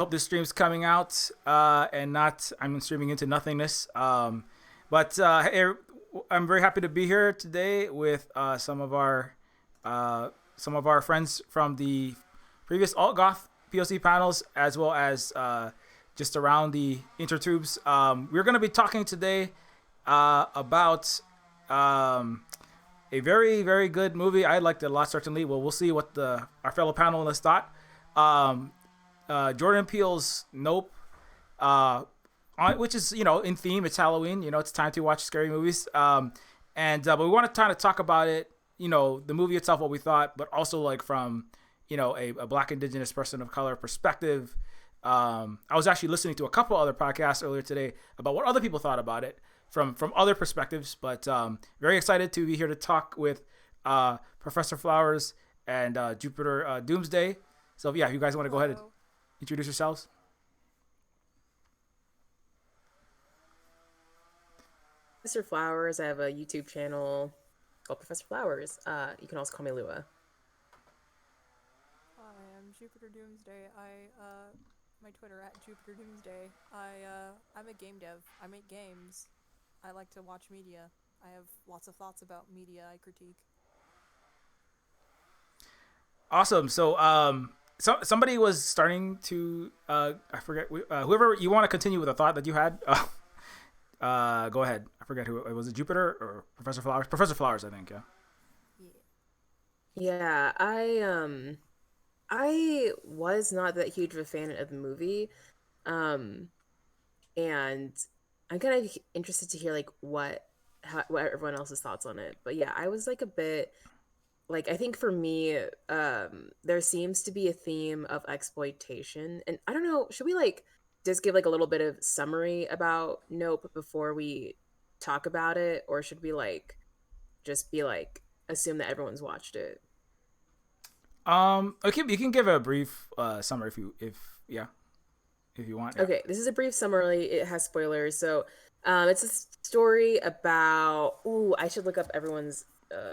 Hope this stream's coming out and not I'm streaming into nothingness. But hey, I'm very happy to be here today with some of our friends from the previous alt goth POC panels, as well as just around the intertubes. We're going to be talking today about a very good movie. I liked it a lot, certainly. Well, we'll see what our fellow panelists thought. Um, Jordan Peele's Nope, which is in theme. It's Halloween. It's time to watch scary movies. And but we want to kind of talk about it. The movie itself, what we thought, but also like from a Black Indigenous person of color perspective. I was actually listening to a couple other podcasts earlier today about what other people thought about it from other perspectives. But very excited to be here to talk with Professor Flowers and Jupiter Doomsday. So yeah, if you guys want to go ahead and introduce yourselves. Professor Flowers. I have a YouTube channel called Professor Flowers. You can also call me Lua. Hi, I'm Jupiter Doomsday. My Twitter at Jupiter Doomsday. I'm a game dev. I make games. I like to watch media. I have lots of thoughts about media I critique. Awesome. So somebody was starting to I forget whoever you want to continue with a thought that you had. Go ahead. I forget who it was. It Jupiter or Professor Flowers? Professor Flowers, I think. Yeah. Yeah, I was not that huge of a fan of the movie, um, and I'm kind of interested to hear like what everyone else's thoughts on it. But yeah, I was like a bit like I think for me, there seems to be a theme of exploitation, and I don't know. Should we like just give like a little bit of summary about Nope before we talk about it, or should we like just be like assume that everyone's watched it? Okay, you can give a brief summary if you want. Yeah. Okay, this is a brief summary. It has spoilers. So, it's a story about. Ooh, I should look up everyone's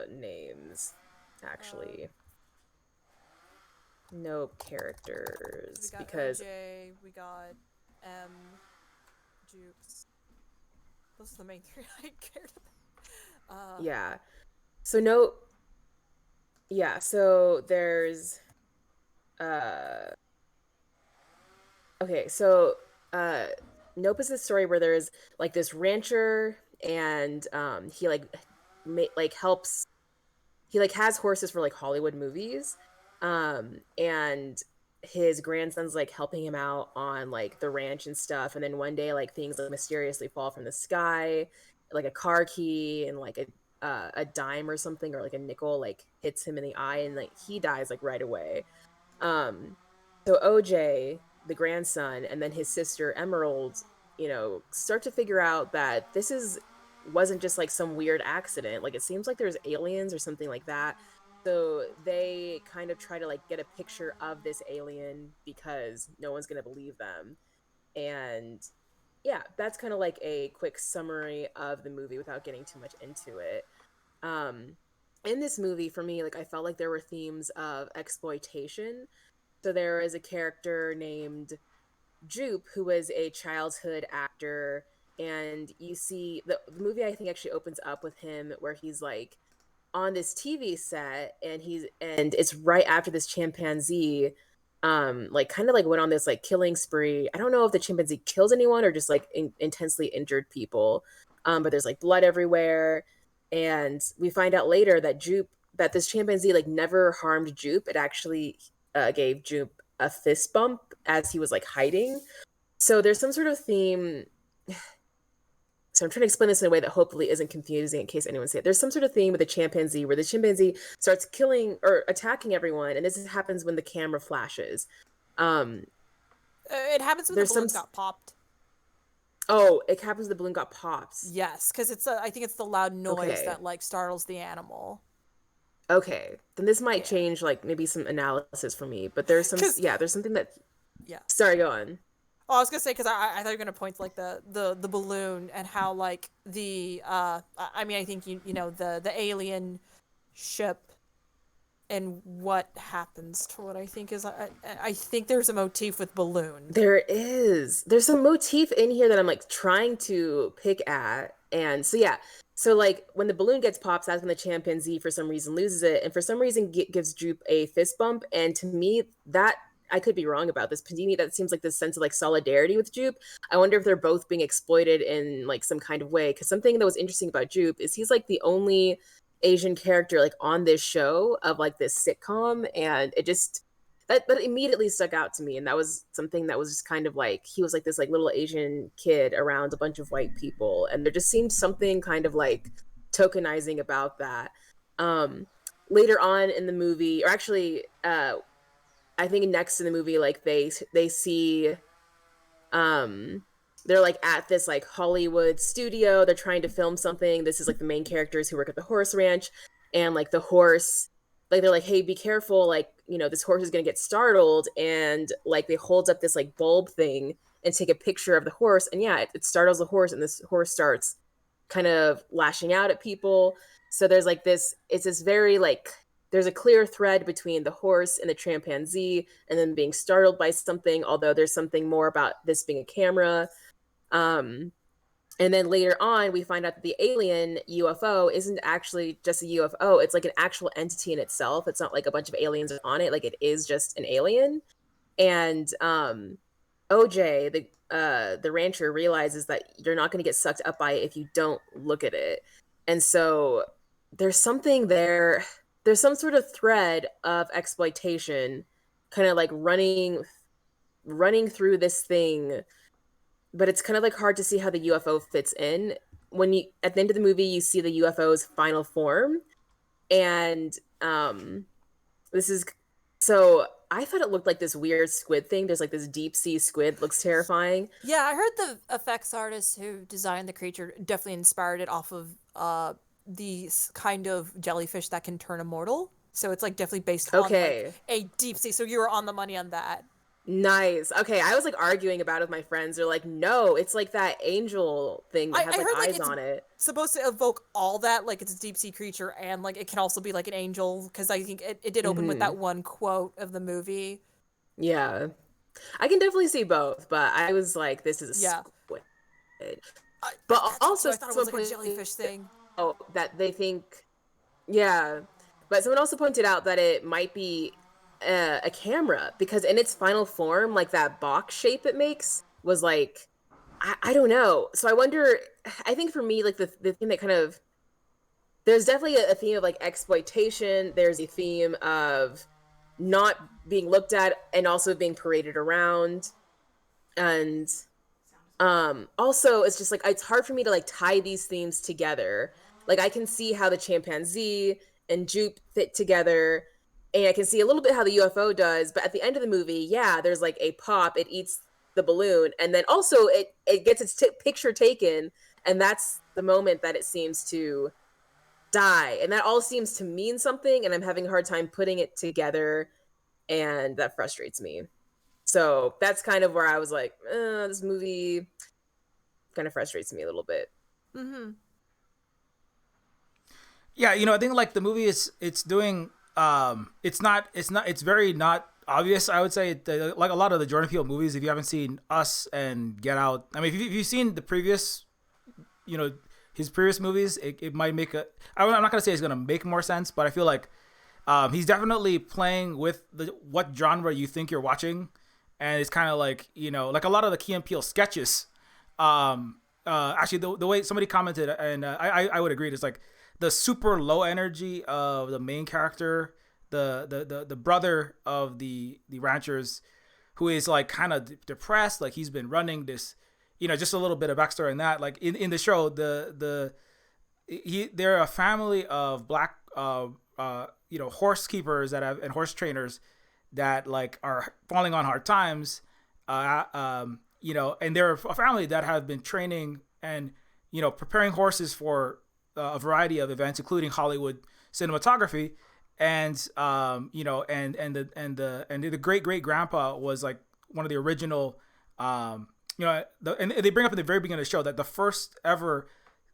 names. Uh, Actually, no we characters got because OJ, we got M, Jukes. Those are the main three I cared about. yeah. So no, yeah. So there's uh. Okay, so uh, Nope is a story where there's like this rancher and he like helps he like has horses for like Hollywood movies. And his grandson's like helping him out on like the ranch and stuff, and then one day like things like mysteriously fall from the sky, like a car key and like a dime or something, or like a nickel like hits him in the eye, and like he dies like right away. um so OJ, the grandson, and then his sister Emerald, start to figure out that this is wasn't just like some weird accident. Like it seems like there's aliens or something like that. So they kind of try to like get a picture of this alien because no one's going to believe them. And yeah, that's kind of like a quick summary of the movie without getting too much into it. Um in this movie, for me, like I felt like there were themes of exploitation. So there is a character named Jupe who was a childhood actor, and you see the movie I think actually opens up with him where he's like on this TV set, and it's right after this chimpanzee like kind of like went on this like killing spree. I don't know if the chimpanzee kills anyone or just like intensely injured people. But there's like blood everywhere, and we find out later that this chimpanzee like never harmed Jupe. It actually gave Jupe a fist bump as he was like hiding. So there's some sort of theme. So I'm trying to explain this in a way that hopefully isn't confusing in case anyone see it. There's some sort of theme with the chimpanzee where the chimpanzee starts killing or attacking everyone, and this happens when the camera flashes. Um, it happens when the there's some. balloon got popped. Oh, it happens. The balloon got pops. Yes, because I think it's the loud noise Okay. that like startles the animal. Okay. Then this might Yeah. change like maybe some analysis for me. But there's some. Because Yeah. There's something that. yeah. Sorry. Go on. Oh, I was gonna say because I thought you were gonna point to like the balloon and how like I mean I think you know the alien ship and what happens to what I think is I think there's a motif with Balloon. There's some motif in here that I'm like trying to pick at. And so yeah, so like when the balloon gets popped, that's when the chimpanzee for some reason loses it, and for some reason gives Jupe a fist bump. And to me, that I could be wrong about this, but to me that seems like this sense of like solidarity with Jupe. I wonder if they're both being exploited in like some kind of way. Because something that was interesting about Jupe is he's like the only Asian character like on this show of like this sitcom, and it just that immediately stuck out to me. And that was something that was just kind of like he was like this like little Asian kid around a bunch of white people, and there just seemed something kind of like tokenizing about that. um Later on in the movie, or actually I think next in the movie, like they see they're like at this like Hollywood studio, they're trying to film something. This is like the main characters who work at the horse ranch, and like the horse, like they're like, hey, be careful, like, you know, this horse is gonna get startled. And like they hold up this like bulb thing and take a picture of the horse, and yeah, it startles the horse, and this horse starts kind of lashing out at people. So there's like this, it's this very like, there's a clear thread between the horse and the chimpanzee and then being startled by something, although there's something more about this being a camera. um and then later on, we find out that the alien UFO isn't actually just a UFO. It's like an actual entity in itself. It's not like a bunch of aliens on it. Like it is just an alien. And OJ, the rancher, realizes that you're not going to get sucked up by it if you don't look at it. And so there's something there. There's some sort of thread of exploitation, kind of like running through this thing, but it's kind of like hard to see how the UFO fits in. When you at the end of the movie, you see the UFO's final form, and this is so I thought it looked like this weird squid thing. There's like this deep sea squid, looks terrifying. Yeah, I heard the effects artist who designed the creature definitely inspired it off of the kind of jellyfish that can turn immortal. So it's like definitely based on Okay. like a deep sea. So you were on the money on that. Nice. Okay, I was like arguing about it with my friends. They're like, no, it's like that angel thing that has I like heard like eyes it's on it. supposed to evoke all that, like it's a deep sea creature, and like it can also be like an angel, because I think it did open with that one quote of the movie. Yeah. I can definitely see both, but I was like, this is a Yeah. squid. But also So I thought it was like a someone jellyfish thing. oh, that they think, yeah. But someone also pointed out that it might be a camera, because in its final form, like that box shape it makes was like, I don't know. So I wonder, I think for me, like the thing that kind of, there's definitely a theme of like exploitation. There's a theme of not being looked at and also being paraded around. And also it's just like it's hard for me to like tie these themes together. Like I can see how the chimpanzee and Jupe fit together, and I can see a little bit how the UFO does, but at the end of the movie, yeah, there's like a pop, it eats the balloon, and then also it gets its picture taken, and that's the moment that it seems to die, and that all seems to mean something, and I'm having a hard time putting it together, and that frustrates me. So that's kind of where I was like, this movie kind of frustrates me a little bit. Mm-hmm. Yeah, you know, I think like the movie is it's doing it's very not obvious. I would say like a lot of the Jordan Peele movies. If you haven't seen Us and Get Out, I mean, if you've seen the previous, you know, his previous movies, it might make a. I'm not gonna say it's gonna make more sense, but I feel like he's definitely playing with what genre you think you're watching, and it's kind of like, you know, like a lot of the Key and Peele sketches. Actually, the way somebody commented, and I would agree, it's like the super low energy of the main character, the brother of the ranchers, who is like kind of depressed, like he's been running this, you know, just a little bit of backstory on that. Like in the show, they're a family of black you know, horse keepers that have and horse trainers that like are falling on hard times, you know, and they're a family that have been training and, you know, preparing horses for a variety of events, including Hollywood cinematography. And you know, and the great grandpa was like one of the original, you know, and they bring up in the very beginning of the show that the first ever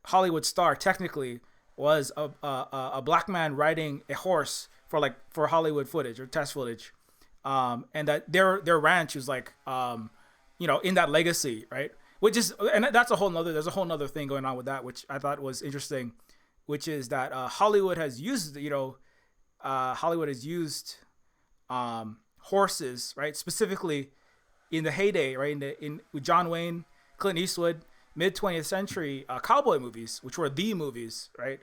Hollywood star technically was a black man riding a horse for Hollywood footage or test footage, and that their ranch is like in that legacy, right? Which is, and there's a whole nother thing going on with that, which I thought was interesting, which is that Hollywood has used horses, right? Specifically in the heyday, right? With John Wayne, Clint Eastwood, mid 20th century cowboy movies, which were the movies, right?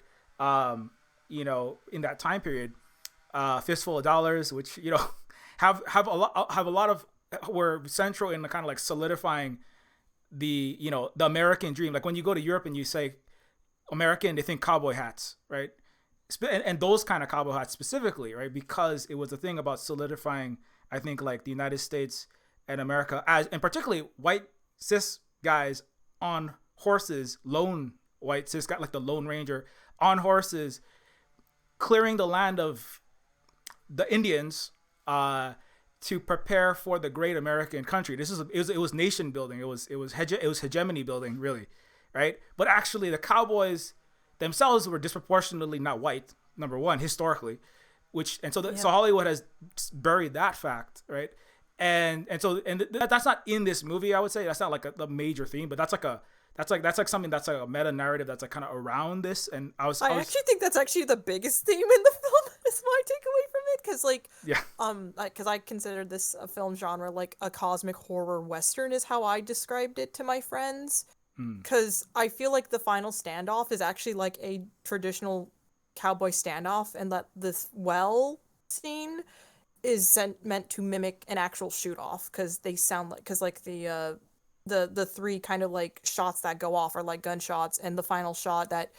In that time period, Fistful of Dollars, which have a lot of were central in the kind of like solidifying the American dream. Like when you go to Europe and you say American, they think cowboy hats, right? And those kind of cowboy hats specifically, right? Because it was a thing about solidifying, I think, like the United States and America and particularly white cis guys on horses, lone white cis guy, like the Lone Ranger on horses, clearing the land of the Indians, to prepare for the great American country. It was nation building. It was hegemony building, really, right? But actually, the cowboys themselves were disproportionately not white. Number one, historically, so Hollywood has buried that fact, right? And that's not in this movie. I would say that's not like the major theme, but that's like something that's like a meta narrative that's like kind of around this. And I actually think that's actually the biggest theme in the film. Is my takeaway from it, because I consider this a film genre like a cosmic horror western is how I described it to my friends. Because I feel like the final standoff is actually like a traditional cowboy standoff, and that this well scene is meant to mimic an actual shoot off, because they sound like the three kind of like shots that go off are like gunshots, and the final shot, that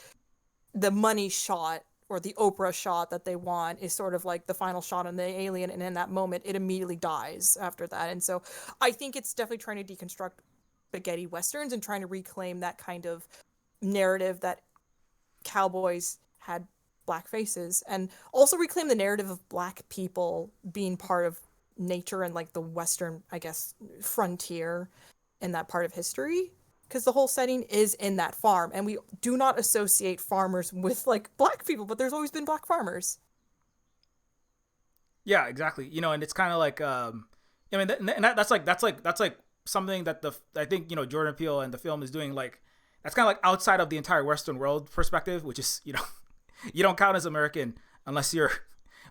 the money shot or the Oprah shot that they want, is sort of like the final shot on the alien, and in that moment it immediately dies after that. And so I think it's definitely trying to deconstruct spaghetti westerns and trying to reclaim that kind of narrative that cowboys had black faces, and also reclaim the narrative of black people being part of nature and like the western, I guess, frontier in that part of history, because the whole setting is in that farm, and we do not associate farmers with like black people, but there's always been black farmers. Yeah, exactly. And it's kind of like that's like something that I think Jordan Peele and the film is doing. Like that's kind of like outside of the entire Western world perspective, which is you don't count as American unless you're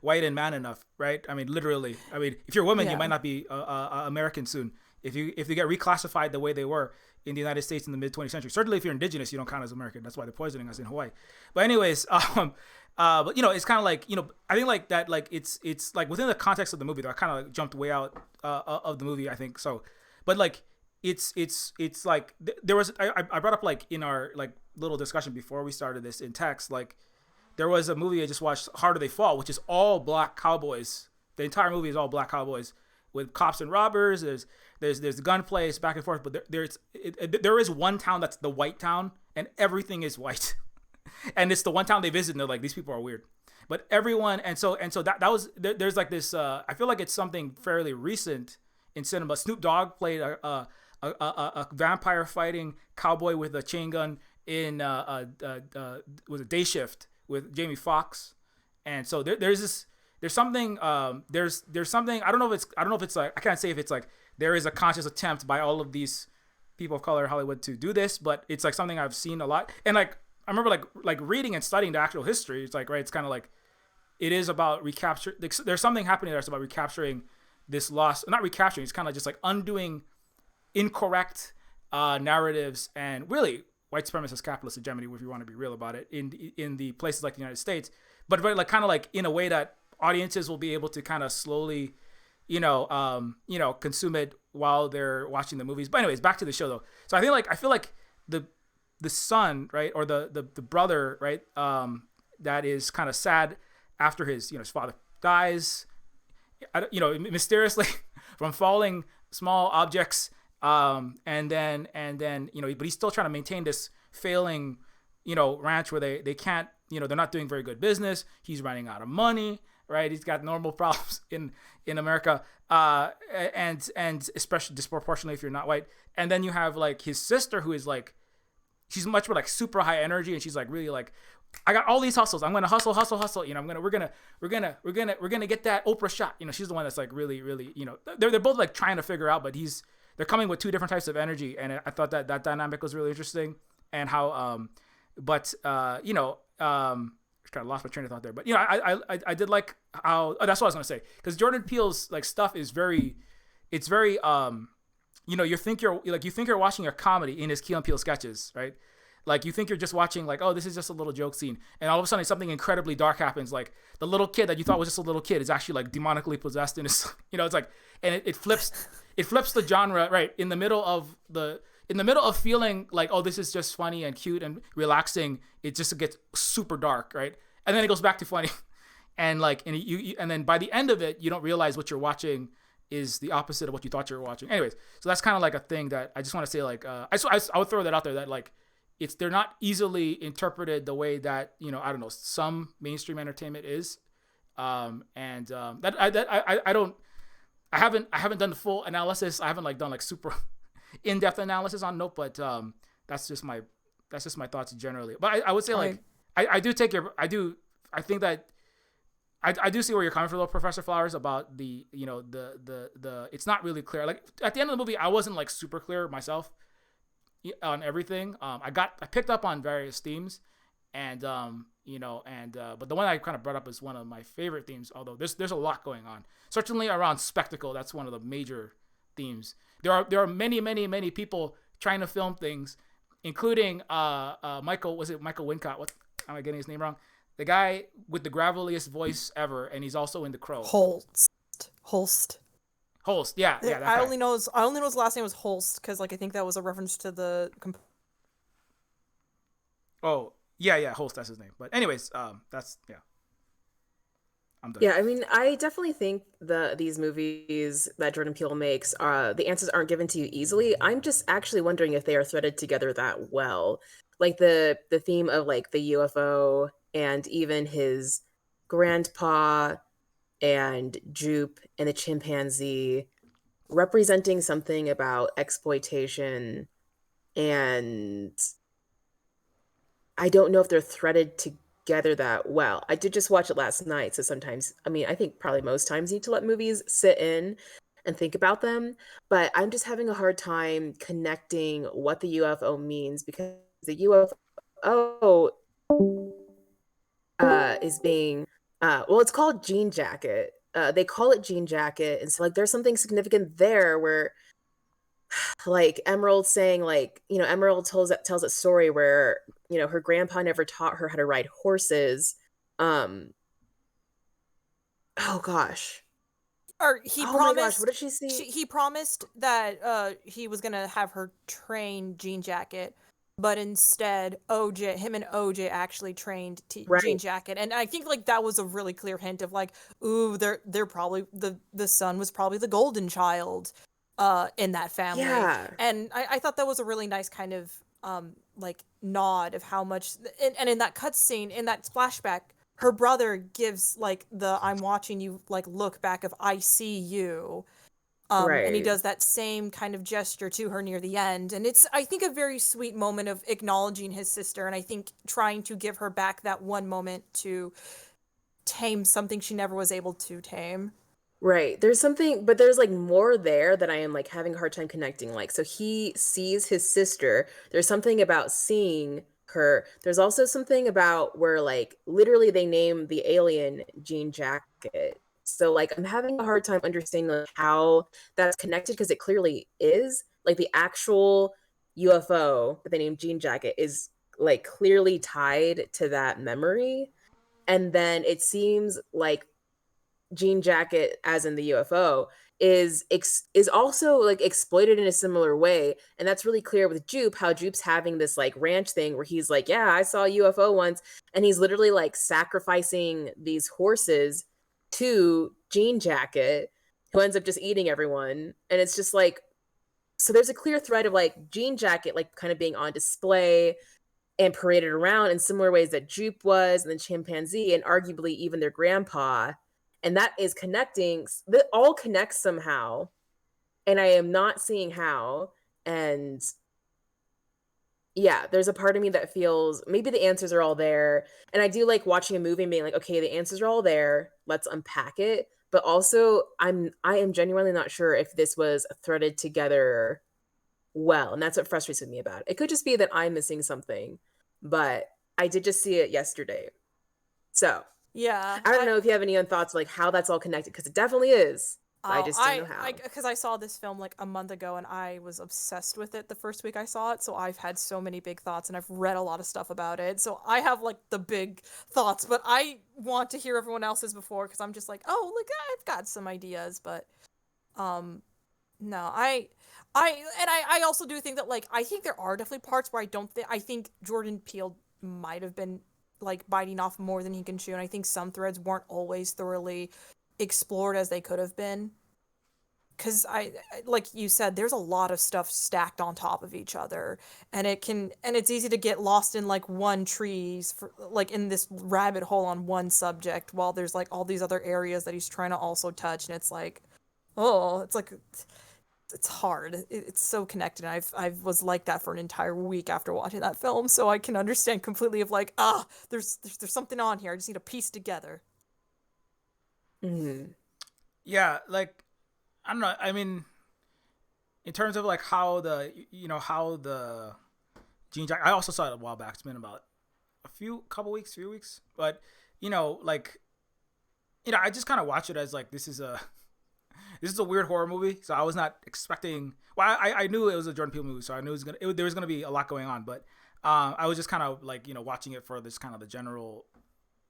white and man enough, right? I mean, literally. I mean, if you're a woman, you might not be American soon. If you get reclassified the way they were in the United States in the mid 20th century, certainly if you're indigenous, you don't count as American. That's why they're poisoning us in Hawaii. But anyways, but it's kind of like I think like that, like it's like within the context of the movie, though, I kind of like jumped way out of the movie, I think so. But like it's like there was I brought up like in our like little discussion before we started this in text, like there was a movie I just watched, Harder They Fall, which is all black cowboys. The entire movie is all black cowboys with cops and robbers. There's gunplay, it's back and forth, but there is one town that's the white town, and everything is white, and it's the one town they visit, and they're like, these people are weird. But everyone, and so that was there's like this. I feel like it's something fairly recent in cinema. Snoop Dogg played a vampire fighting cowboy with a chain gun in was a Day Shift with Jamie Foxx, and so there's something I don't know if it's like, I can't say if it's like there is a conscious attempt by all of these people of color in Hollywood to do this, but it's like something I've seen a lot. And like I remember like reading and studying the actual history. It's like, right, it's kind of like it is about recapture. There's something happening that's about recapturing this loss, not recapturing. It's kind of just like undoing incorrect narratives and really white supremacist capitalist hegemony, if you want to be real about it, in the places like the United States, but like kind of like in a way that audiences will be able to kind of slowly, consume it while they're watching the movies. But anyways, back to the show though. So I feel like the son, right, or the brother, right, that is kind of sad after his father dies, mysteriously from falling small objects, and then but he's still trying to maintain this failing ranch where they can't, they're not doing very good business. He's running out of money, right? He's got normal problems in America, and especially disproportionately if you're not white. And then you have like his sister, who is like she's much more like super high energy, and she's like really like, I got all these hustles. I'm gonna hustle. You know, we're gonna get that Oprah shot. You know, she's the one that's like really. You know, they're both like trying to figure out, but they're coming with two different types of energy, and I thought that dynamic was really interesting, and how you know kind of lost my train of thought there, but you know, I did like how that's what I was gonna say, because Jordan Peele's like stuff is very, it's very you know, you think you're watching a comedy in his Key and Peele sketches, right? Like you think you're just watching like, oh, this is just a little joke scene, and all of a sudden something incredibly dark happens. Like the little kid that you thought was just a little kid is actually like demonically possessed, and it's, you know, it's like, and it flips the genre right in the middle of feeling like, oh, this is just funny and cute and relaxing. It just gets super dark, right? And then it goes back to funny, and like, and and then by the end of it, you don't realize what you're watching is the opposite of what you thought you were watching. Anyways, so that's kind of like a thing that I just want to say, like, I would throw that out there, that like, they're not easily interpreted the way that, you know, I don't know, some mainstream entertainment is, I haven't done the full analysis. I haven't like done like super in-depth analysis on Nope, but that's just my thoughts generally. But I would say like, I do think that I do see where you're coming from, though, Professor Flowers, about the, you know, the it's not really clear. Like at the end of the movie, I wasn't like super clear myself on everything. I picked up on various themes, and you know, and but the one I kind of brought up is one of my favorite themes. Although there's a lot going on, certainly around spectacle. That's one of the major themes. There are many people trying to film things, including Michael Wincott. What am I getting his name wrong? The guy with the graveliest voice ever, and he's also in The Crow. Holst. Yeah. I only know his last name was Holst because, like, I think that was a reference to the. Oh yeah, Holst, that's his name. But anyways, that's yeah. I'm done. Yeah, I mean, I definitely think these movies that Jordan Peele makes, the answers aren't given to you easily. I'm just actually wondering if they are threaded together that well. Like the theme of like the UFO, and even his grandpa and Jupe and the chimpanzee, representing something about exploitation, and I don't know if they're threaded together that well. I did just watch it last night, so sometimes, I mean, I think probably most times you need to let movies sit in and think about them, but I'm just having a hard time connecting what the UFO means, because the UFO is being well, it's called Jean Jacket. They call it Jean Jacket, and so like there's something significant there where, like, Emerald saying, like, you know, Emerald tells a story where, you know, her grandpa never taught her how to ride horses. Oh gosh. Or he Oh promised. my gosh, what did she say? He promised that he was gonna have her train Jean Jacket, but instead him and OJ actually trained Right. Jean Jacket, and I think like that was a really clear hint of like, ooh, they're probably the son was probably the golden child, in that family. Yeah. And I thought that was a really nice kind of like nod of how much, and in that cutscene, in that flashback, her brother gives like the "I'm watching you" like look back of "I see you." And he Right. does that same kind of gesture to her near the end. And it's, I think, a very sweet moment of acknowledging his sister, and I think trying to give her back that one moment to tame something she never was able to tame. Right. There's something, but there's like more there that I am like having a hard time connecting. Like, so he sees his sister. There's something about seeing her. There's also something about where like literally they name the alien Jean Jacket. So like I'm having a hard time understanding like how that's connected, because it clearly is. Like the actual UFO that they named Jean Jacket is like clearly tied to that memory. And then it seems like Jean Jacket, as in the UFO, is also like exploited in a similar way, and that's really clear with Jupe. How Jupe's having this like ranch thing where he's like, "Yeah, I saw a UFO once," and he's literally like sacrificing these horses to Jean Jacket, who ends up just eating everyone. And it's just like, so there's a clear thread of like Jean Jacket like kind of being on display and paraded around in similar ways that Jupe was, and the chimpanzee, and arguably even their grandpa. And that is connecting, that all connects somehow, and I am not seeing how. And yeah, there's a part of me that feels maybe the answers are all there. And I do like watching a movie and being like, okay, the answers are all there. Let's unpack it. But also I am genuinely not sure if this was threaded together well. And that's what frustrates me about it. It could just be that I'm missing something, but I did just see it yesterday. So Yeah, I don't know if you have any thoughts like how that's all connected, because it definitely is. But I oh, just don't know how. because I saw this film like a month ago and I was obsessed with it the first week I saw it. So I've had so many big thoughts and I've read a lot of stuff about it. So I have like the big thoughts, but I want to hear everyone else's before because I'm just like, oh, look, I've got some ideas, but um, no, I also do think that like I think there are definitely parts where I think Jordan Peele might have been like biting off more than he can chew, and I think some threads weren't always thoroughly explored as they could have been. Because like you said, there's a lot of stuff stacked on top of each other, and it's easy to get lost in like one trees for like in this rabbit hole on one subject while there's like all these other areas that he's trying to also touch, and it's like, oh, it's like it's hard. It's so connected. I was like that for an entire week after watching that film, so I can understand completely of like, there's something on here. I just need to piece together. Mm-hmm. Yeah, like I don't know. I mean, in terms of like how the Gene Jack, I also saw it a while back. It's been about few weeks, but like I just kind of watch it as like this is a weird horror movie, so I was not expecting. Well, I knew it was a Jordan Peele movie, so I knew there was gonna be a lot going on. But I was just kind of like watching it for this kind of the general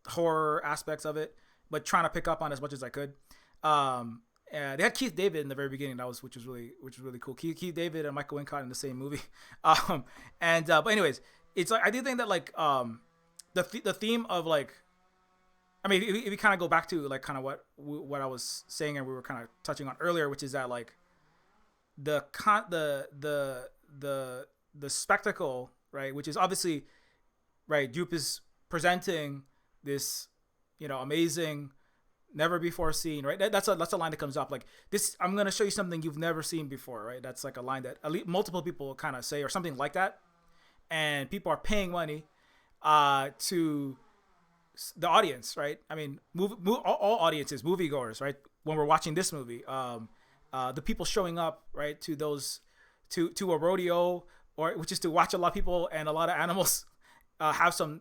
horror aspects of it, but trying to pick up on as much as I could. And they had Keith David in the very beginning, which was really cool. Keith David and Michael Wincott in the same movie. But anyways, it's like I do think that like the theme of like. I mean, if we kind of go back to like kind of what I was saying and we were kind of touching on earlier, which is that like the spectacle, right? Which is obviously right. Jupe is presenting this, amazing, never before seen, right? That's a line that comes up like this. I'm gonna show you something you've never seen before, right? That's like a line that at least multiple people kind of say or something like that, and people are paying money to the audience, right? I mean, all audiences, moviegoers, right? When we're watching this movie, the people showing up, right, to those, to a rodeo, or which is to watch a lot of people and a lot of animals have some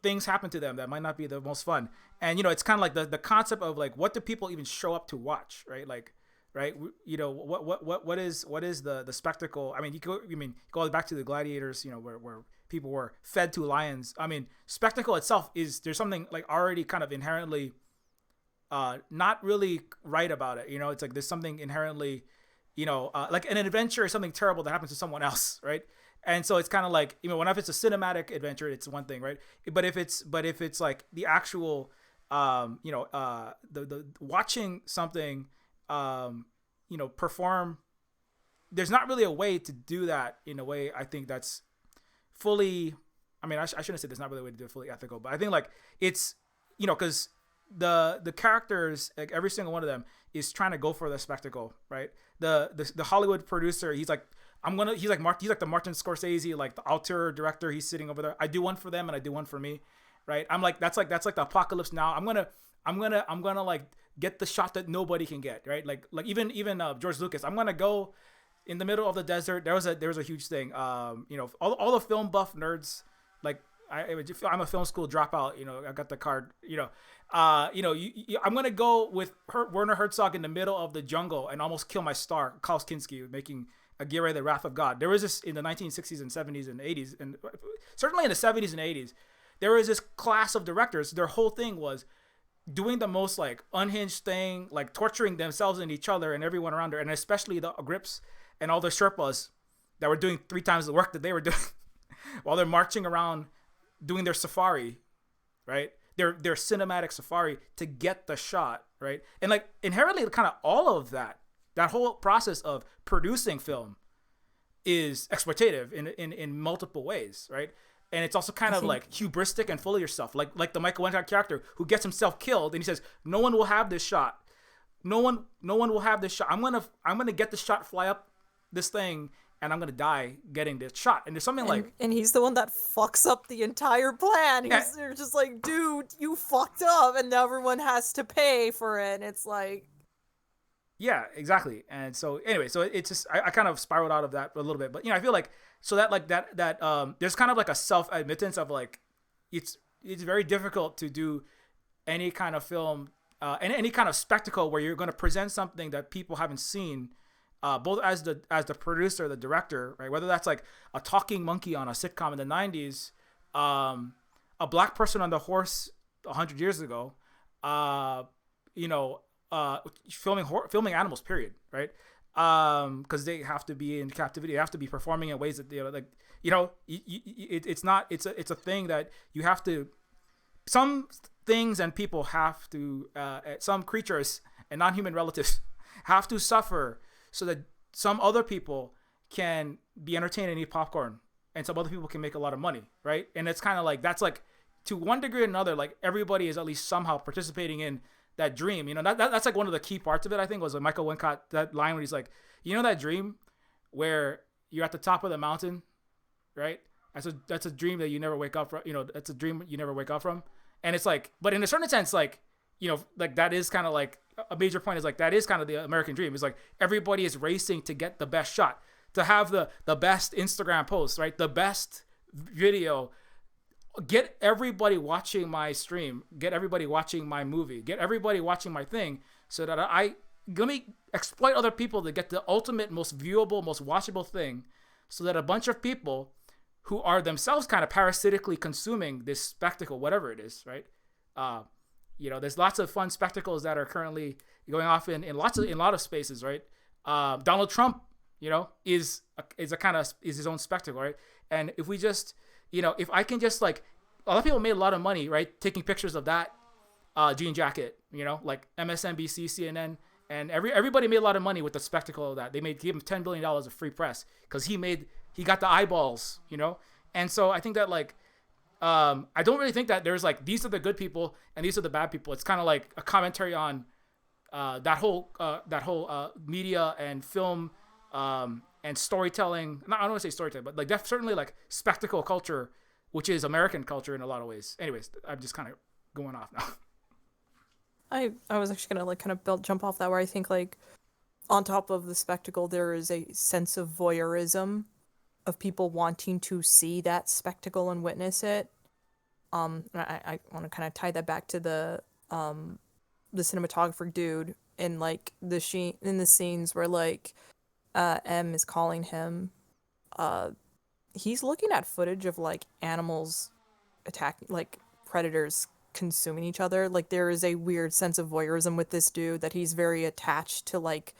things happen to them that might not be the most fun. And it's kind of like the concept of like what do people even show up to watch, right? Like, right? What is the spectacle? I mean, you go back to the gladiators, where people were fed to lions. I mean, spectacle itself there's something like already kind of inherently not really right about it. It's like there's something inherently, like an adventure is something terrible that happens to someone else, right? And so it's kind of like, when if it's a cinematic adventure, it's one thing, right? But if it's like the actual, the watching something, perform, there's not really a way to do that in a way I think that's fully, I mean, I shouldn't say there's not really a way to do it fully ethical, but I think like it's, because the characters, like every single one of them is trying to go for the spectacle, right? The Hollywood producer, he's like the Martin Scorsese, like the auteur director. He's sitting over there. I do one for them and I do one for me, right? I'm like that's like the apocalypse now. I'm gonna like get the shot that nobody can get, right? Like even George Lucas. I'm gonna go in the middle of the desert. There was a huge thing. All the film buff nerds, like I'm a film school dropout. I got the card. I'm gonna go with Werner Herzog in the middle of the jungle and almost kill my star, Klaus Kinski, making Aguirre, The Wrath of God. There was this in the 1960s and 70s and 80s, and certainly in the 70s and 80s, there was this class of directors. Their whole thing was doing the most like unhinged thing, like torturing themselves and each other and everyone around there, and especially the grips and all the Sherpas that were doing 3 times the work that they were doing while they're marching around doing their safari, right? Their cinematic safari to get the shot, right? And like inherently kind of all of that whole process of producing film is exploitative in multiple ways, right? And it's also kind of like hubristic and full of yourself, like the Michael Wincott character who gets himself killed and he says, "No one will have this shot. No one will have this shot. I'm gonna get the shot, fly up this thing, and I'm gonna die getting this shot. And there's something like, and he's the one that fucks up the entire plan. They're just like, dude, you fucked up, and everyone has to pay for it. And it's like, yeah, exactly. And so anyway, so it's just I kind of spiraled out of that a little bit, but I feel like so that like that there's kind of like a self admittance of like it's very difficult to do any kind of film, any kind of spectacle where you're going to present something that people haven't seen, both as the producer, the director, right? Whether that's like a talking monkey on a sitcom in the 90s, a black person on the horse 100 years ago, filming animals, period, right? Because they have to be in captivity, they have to be performing in ways that it's a thing that you have to. Some things and people have to, some creatures and non-human relatives have to suffer so that some other people can be entertained and eat popcorn, and some other people can make a lot of money, right? And it's kind of like that's like to one degree or another, like everybody is at least somehow participating in that dream. That's like one of the key parts of it. I think was like Michael Wincott, that line where he's like, that dream where you're at the top of the mountain, right? That's a dream that you never wake up from. That's a dream you never wake up from. And it's like, but in a certain sense, like, like that is kind of like a major point is like, that is kind of the American dream. It's like everybody is racing to get the best shot, to have the best Instagram post, right? The best video, get everybody watching my stream, get everybody watching my movie, get everybody watching my thing, so that let me exploit other people to get the ultimate, most viewable, most watchable thing, so that a bunch of people who are themselves kind of parasitically consuming this spectacle, whatever it is, right? There's lots of fun spectacles that are currently going off in a lot of spaces, right? Donald Trump, is his own spectacle, right? And if we just, if I can just like, a lot of people made a lot of money, right, taking pictures of that jean jacket, like MSNBC, CNN, and everybody made a lot of money with the spectacle of that. They gave him $10 billion of free press because he got the eyeballs, And so I think that like, I don't really think that there's like, these are the good people and these are the bad people. It's kind of like a commentary on that whole media and film and storytelling. I don't want to say storytelling, but like that's certainly like spectacle culture, which is American culture in a lot of ways. Anyways, I'm just kind of going off now. I was actually gonna like kind of jump off that, where I think like on top of the spectacle there is a sense of voyeurism of people wanting to see that spectacle and witness it. I want to kind of tie that back to the cinematographer dude in like the scenes where like M is calling him. He's looking at footage of like animals attacking, like predators consuming each other. Like there is a weird sense of voyeurism with this dude, that he's very attached to like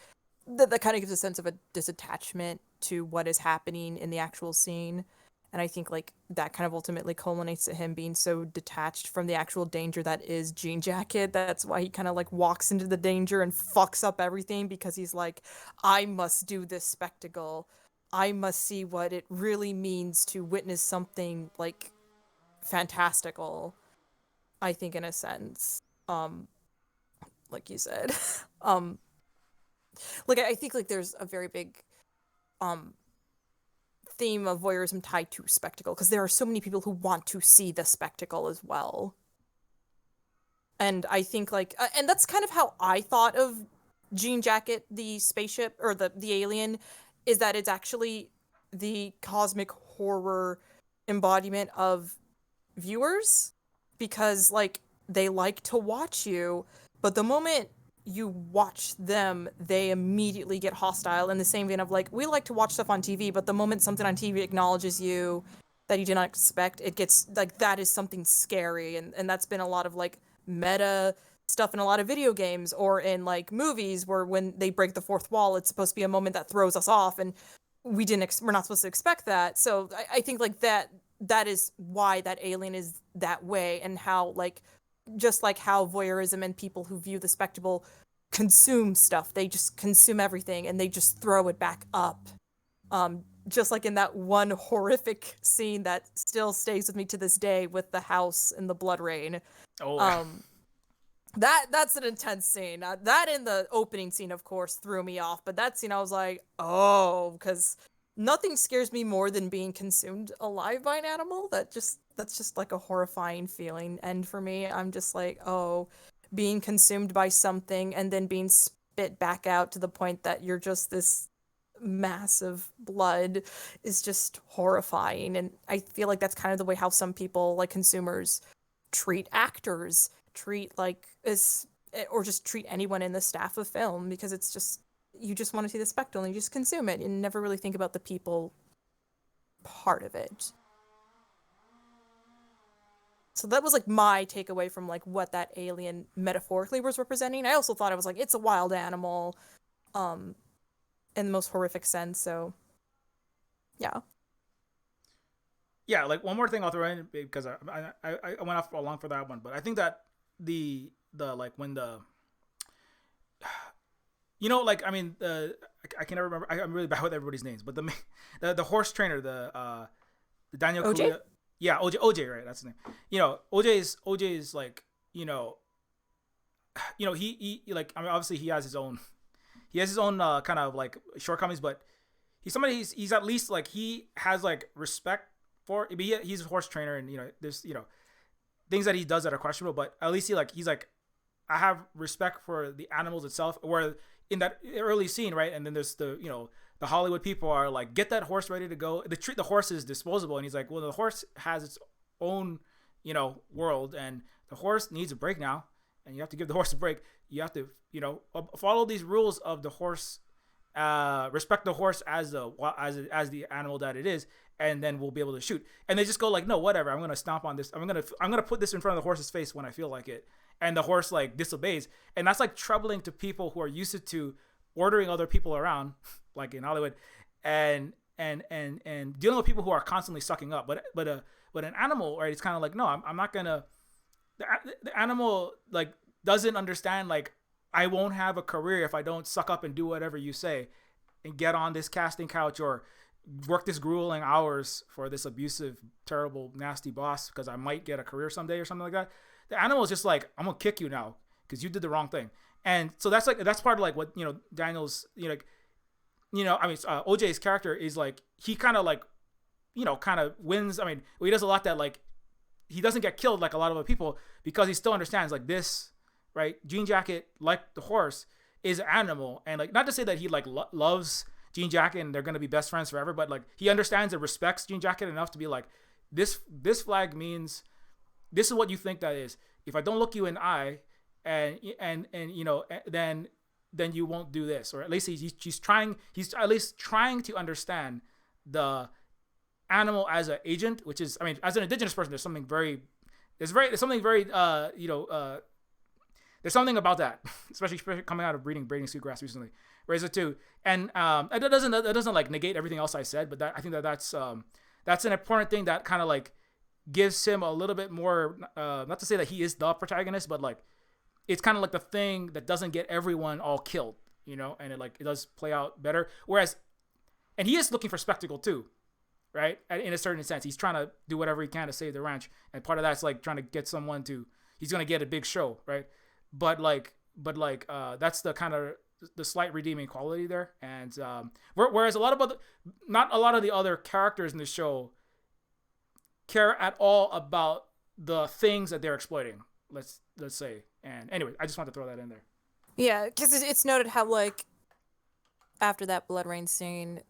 that kind of gives a sense of a disattachment to what is happening in the actual scene. And I think like that kind of ultimately culminates to him being so detached from the actual danger that is Jean Jacket. That's why he kind of like walks into the danger and fucks up everything, because he's like, I must do this spectacle. I must see what it really means to witness something like fantastical, I think, in a sense. Like you said. Like I think like there's a very big theme of voyeurism tied to spectacle, because there are so many people who want to see the spectacle as well. And I think like and that's kind of how I thought of Jean Jacket, the spaceship, or the alien, is that it's actually the cosmic horror embodiment of viewers, because like they like to watch you, but the moment you watch them, they immediately get hostile, in the same vein of like, we like to watch stuff on TV, but the moment something on TV acknowledges you that you did not expect, it gets like, that is something scary. And that's been a lot of like meta stuff in a lot of video games or in like movies, where when they break the fourth wall, it's supposed to be a moment that throws us off, and we're not supposed to expect that. So I think like that is why that alien is that way, and how like, just like how voyeurism and people who view the spectacle consume stuff, they just consume everything and they just throw it back up. Just like in that one horrific scene that still stays with me to this day with the house and the blood rain. Oh. That's an intense scene. That in the opening scene, of course, threw me off, but that scene I was like, oh, because nothing scares me more than being consumed alive by an animal. That's just like a horrifying feeling. And for me, I'm just like, oh, being consumed by something and then being spit back out to the point that you're just this mass of blood is just horrifying. And I feel like that's kind of the way how some people, like consumers, treat actors, treat like as or just treat anyone in the staff of film, because it's just, you just want to see the spectacle and you just consume it and never really think about the people part of it. So that was like my takeaway from like what that alien metaphorically was representing. I also thought it was like, it's a wild animal, in the most horrific sense. So yeah. Yeah, like one more thing I'll throw in because I went off along for that one, but I think that the like when the like I mean I can never remember. I'm really bad with everybody's names, but the horse trainer, the Daniel OJ? Kaluuya, yeah, OJ, right? That's his name. OJ is like he like, I mean, obviously he has his own kind of like shortcomings, but he's somebody, he's at least like, he has like respect for, but he's a horse trainer, and there's things that he does that are questionable, but at least he's like, I have respect for the animals itself. Where in that early scene, right, and then there's the Hollywood people are like, get that horse ready to go. They treat the horse as disposable, and he's like, well, the horse has its own world, and the horse needs a break now, and you have to give the horse a break. You have to follow these rules of the horse, respect the horse as the animal that it is, and then we'll be able to shoot. And they just go like, no, whatever, I'm gonna stomp on this, I'm gonna put this in front of the horse's face when I feel like it, and the horse like disobeys. And that's like troubling to people who are used to ordering other people around, like in Hollywood, and dealing with people who are constantly sucking up. But an animal, right, it's kind of like, no, I'm not gonna. The animal like doesn't understand, like, I won't have a career if I don't suck up and do whatever you say, and get on this casting couch or work this grueling hours for this abusive, terrible, nasty boss because I might get a career someday or something like that. The animal is just like, I'm gonna kick you now because you did the wrong thing. And so that's part of like what Daniel's I mean OJ's character is like, he kind of like kind of wins. I mean, he does a lot that like, he doesn't get killed like a lot of other people, because he still understands like this, right? Jean Jacket, like the horse, is an animal, and like, not to say that he like loves Jean Jacket and they're gonna be best friends forever, but like, he understands and respects Jean Jacket enough to be like, this flag means this is what you think that is. If I don't look you in the eye, and then you won't do this. Or at least he's at least trying to understand the animal as an agent, which is, I mean, as an indigenous person, there's something very there's something about that, especially coming out of braiding sweetgrass recently. Whereas it too, and that doesn't like negate everything else I said, but I think that's an important thing that kind of like gives him a little bit more, not to say that he is the protagonist, but like, it's kind of like the thing that doesn't get everyone all killed, and it does play out better. Whereas, and he is looking for spectacle too, right? In a certain sense, he's trying to do whatever he can to save the ranch, and part of that's like trying to get someone to, he's gonna get a big show, right? But that's the kind of the slight redeeming quality there. And whereas not a lot of the other characters in the show care at all about the things that they're exploiting, let's say. And anyway, I just want to throw that in there. Yeah, because it's noted how, like, after that blood rain scene,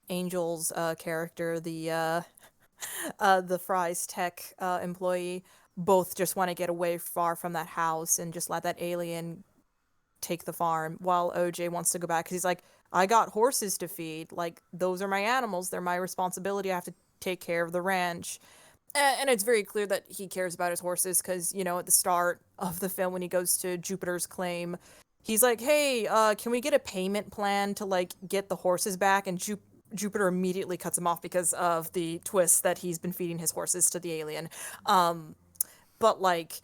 Angel's character, the Fry's tech employee, both just want to get away far from that house and just let that alien take the farm, while OJ wants to go back because he's like, I got horses to feed. Like, those are my animals. They're my responsibility. I have to take care of the ranch. And it's very clear that he cares about his horses because, at the start of the film when he goes to Jupiter's claim, he's like, hey, can we get a payment plan to, like, get the horses back? And Jupiter immediately cuts him off because of the twist that he's been feeding his horses to the alien. But, like,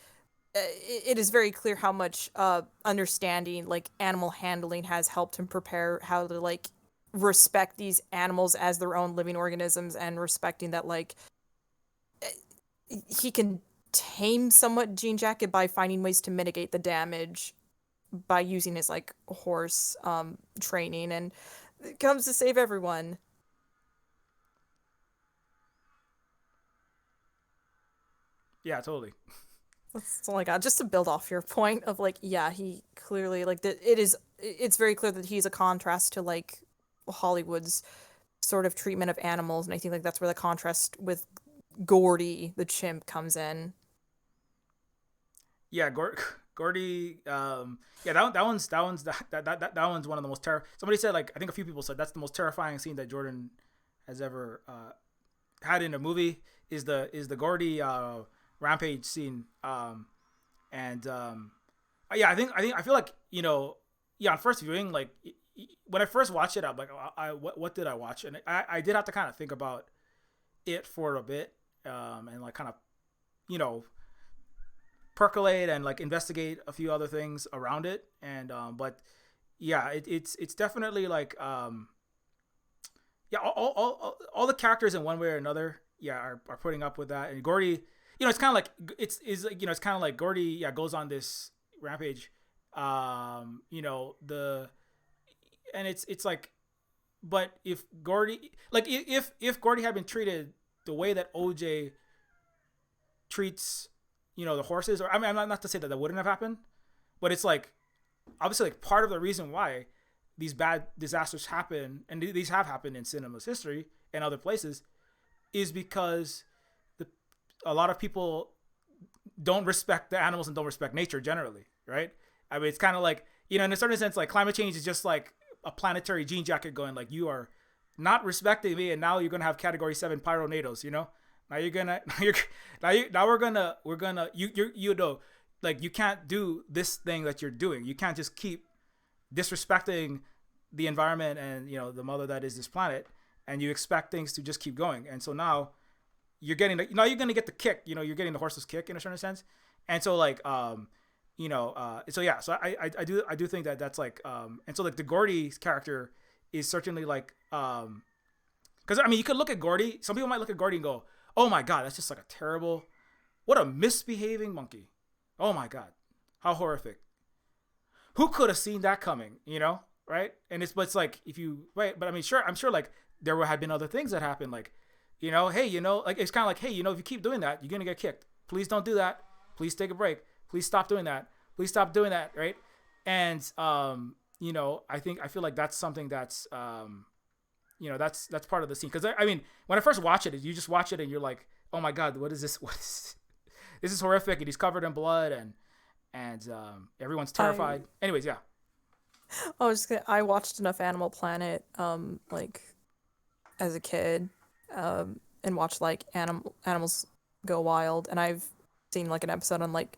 it is very clear how much understanding, like, animal handling has helped him prepare how to, like, respect these animals as their own living organisms, and respecting that, like, he can tame somewhat Jean Jacket by finding ways to mitigate the damage by using his like horse training, and comes to save everyone. Yeah, totally. That's all I got. Just to build off your point of like, yeah, he clearly like that. It's very clear that he's a contrast to like Hollywood's sort of treatment of animals, and I think like that's where the contrast with Gordy the chimp comes in. Yeah, Gordy. Yeah, that one's one of the most Somebody said, like, I think a few people said that's the most terrifying scene that Jordan has ever had in a movie. Is the Gordy rampage scene. And Yeah, I feel like, yeah, on first viewing, like when I first watched it, I'm like, what did I watch? And I did have to kind of think about it for a bit, and like kind of, you know, percolate and like investigate a few other things around it. And but yeah, it's definitely like yeah, all the characters in one way or another, yeah, are putting up with that. And Gordy, it's kind of like it's kind of like Gordy, yeah, goes on this rampage. The and it's like, but if Gordy, like if Gordy had been treated the way that OJ treats, the horses, or I mean, I'm not to say that that wouldn't have happened, but it's like obviously like part of the reason why these bad disasters happen, and these have happened in cinema's history and other places, is because a lot of people don't respect the animals and don't respect nature generally, right? I mean, it's kind of like, in a certain sense, like climate change is just like a planetary jean jacket going like, you are not respecting me, and now you're gonna have category 7 pyronados, now you're gonna now we're gonna you know, like, you can't do this thing that you're doing. You can't just keep disrespecting the environment and the mother that is this planet, and you expect things to just keep going. And so now you're getting you're gonna get the kick. You're getting the horse's kick in a certain sense. And so like so yeah, so I do think that that's like and so like the Gordy character is certainly like because I mean, you could look at Gordy. Some people might look at Gordy and go, oh my god, that's just like a terrible, what a misbehaving monkey. Oh my god, how horrific. Who could have seen that coming? Right? And it's like, if you right, but I mean, sure, I'm sure like there had been other things that happened, like hey, like it's kind of like, hey, if you keep doing that, you're gonna get kicked. Please don't do that. Please take a break. Please stop doing that. Please stop doing that. Right? And I feel like that's something that's that's part of the scene. Because I mean, when I first watch it, you just watch it and you're like, oh my god, what is this? What is this? Is horrific, and he's covered in blood, and everyone's terrified. Anyways, yeah. I watched enough Animal Planet, like as a kid, and watched like animals go wild, and I've seen like an episode on like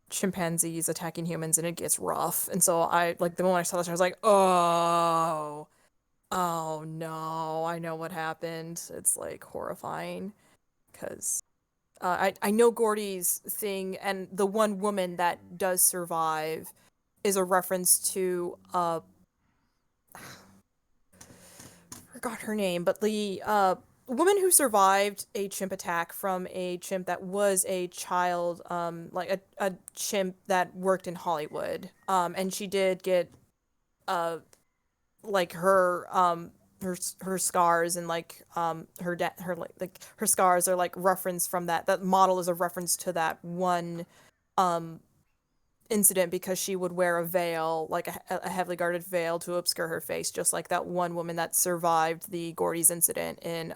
chimpanzees attacking humans, and it gets rough. And so I like the moment I saw this, I was like, oh no, I know what happened. It's like horrifying, because I know Gordy's thing, and the one woman that does survive is a reference to forgot her name, but the woman who survived a chimp attack from a chimp that was a child, like a chimp that worked in Hollywood, and she did get like her scars, and like her like her scars are like reference from that model is a reference to that one incident, because she would wear a veil, like a heavily guarded veil, to obscure her face, just like that one woman that survived the Gordy's incident in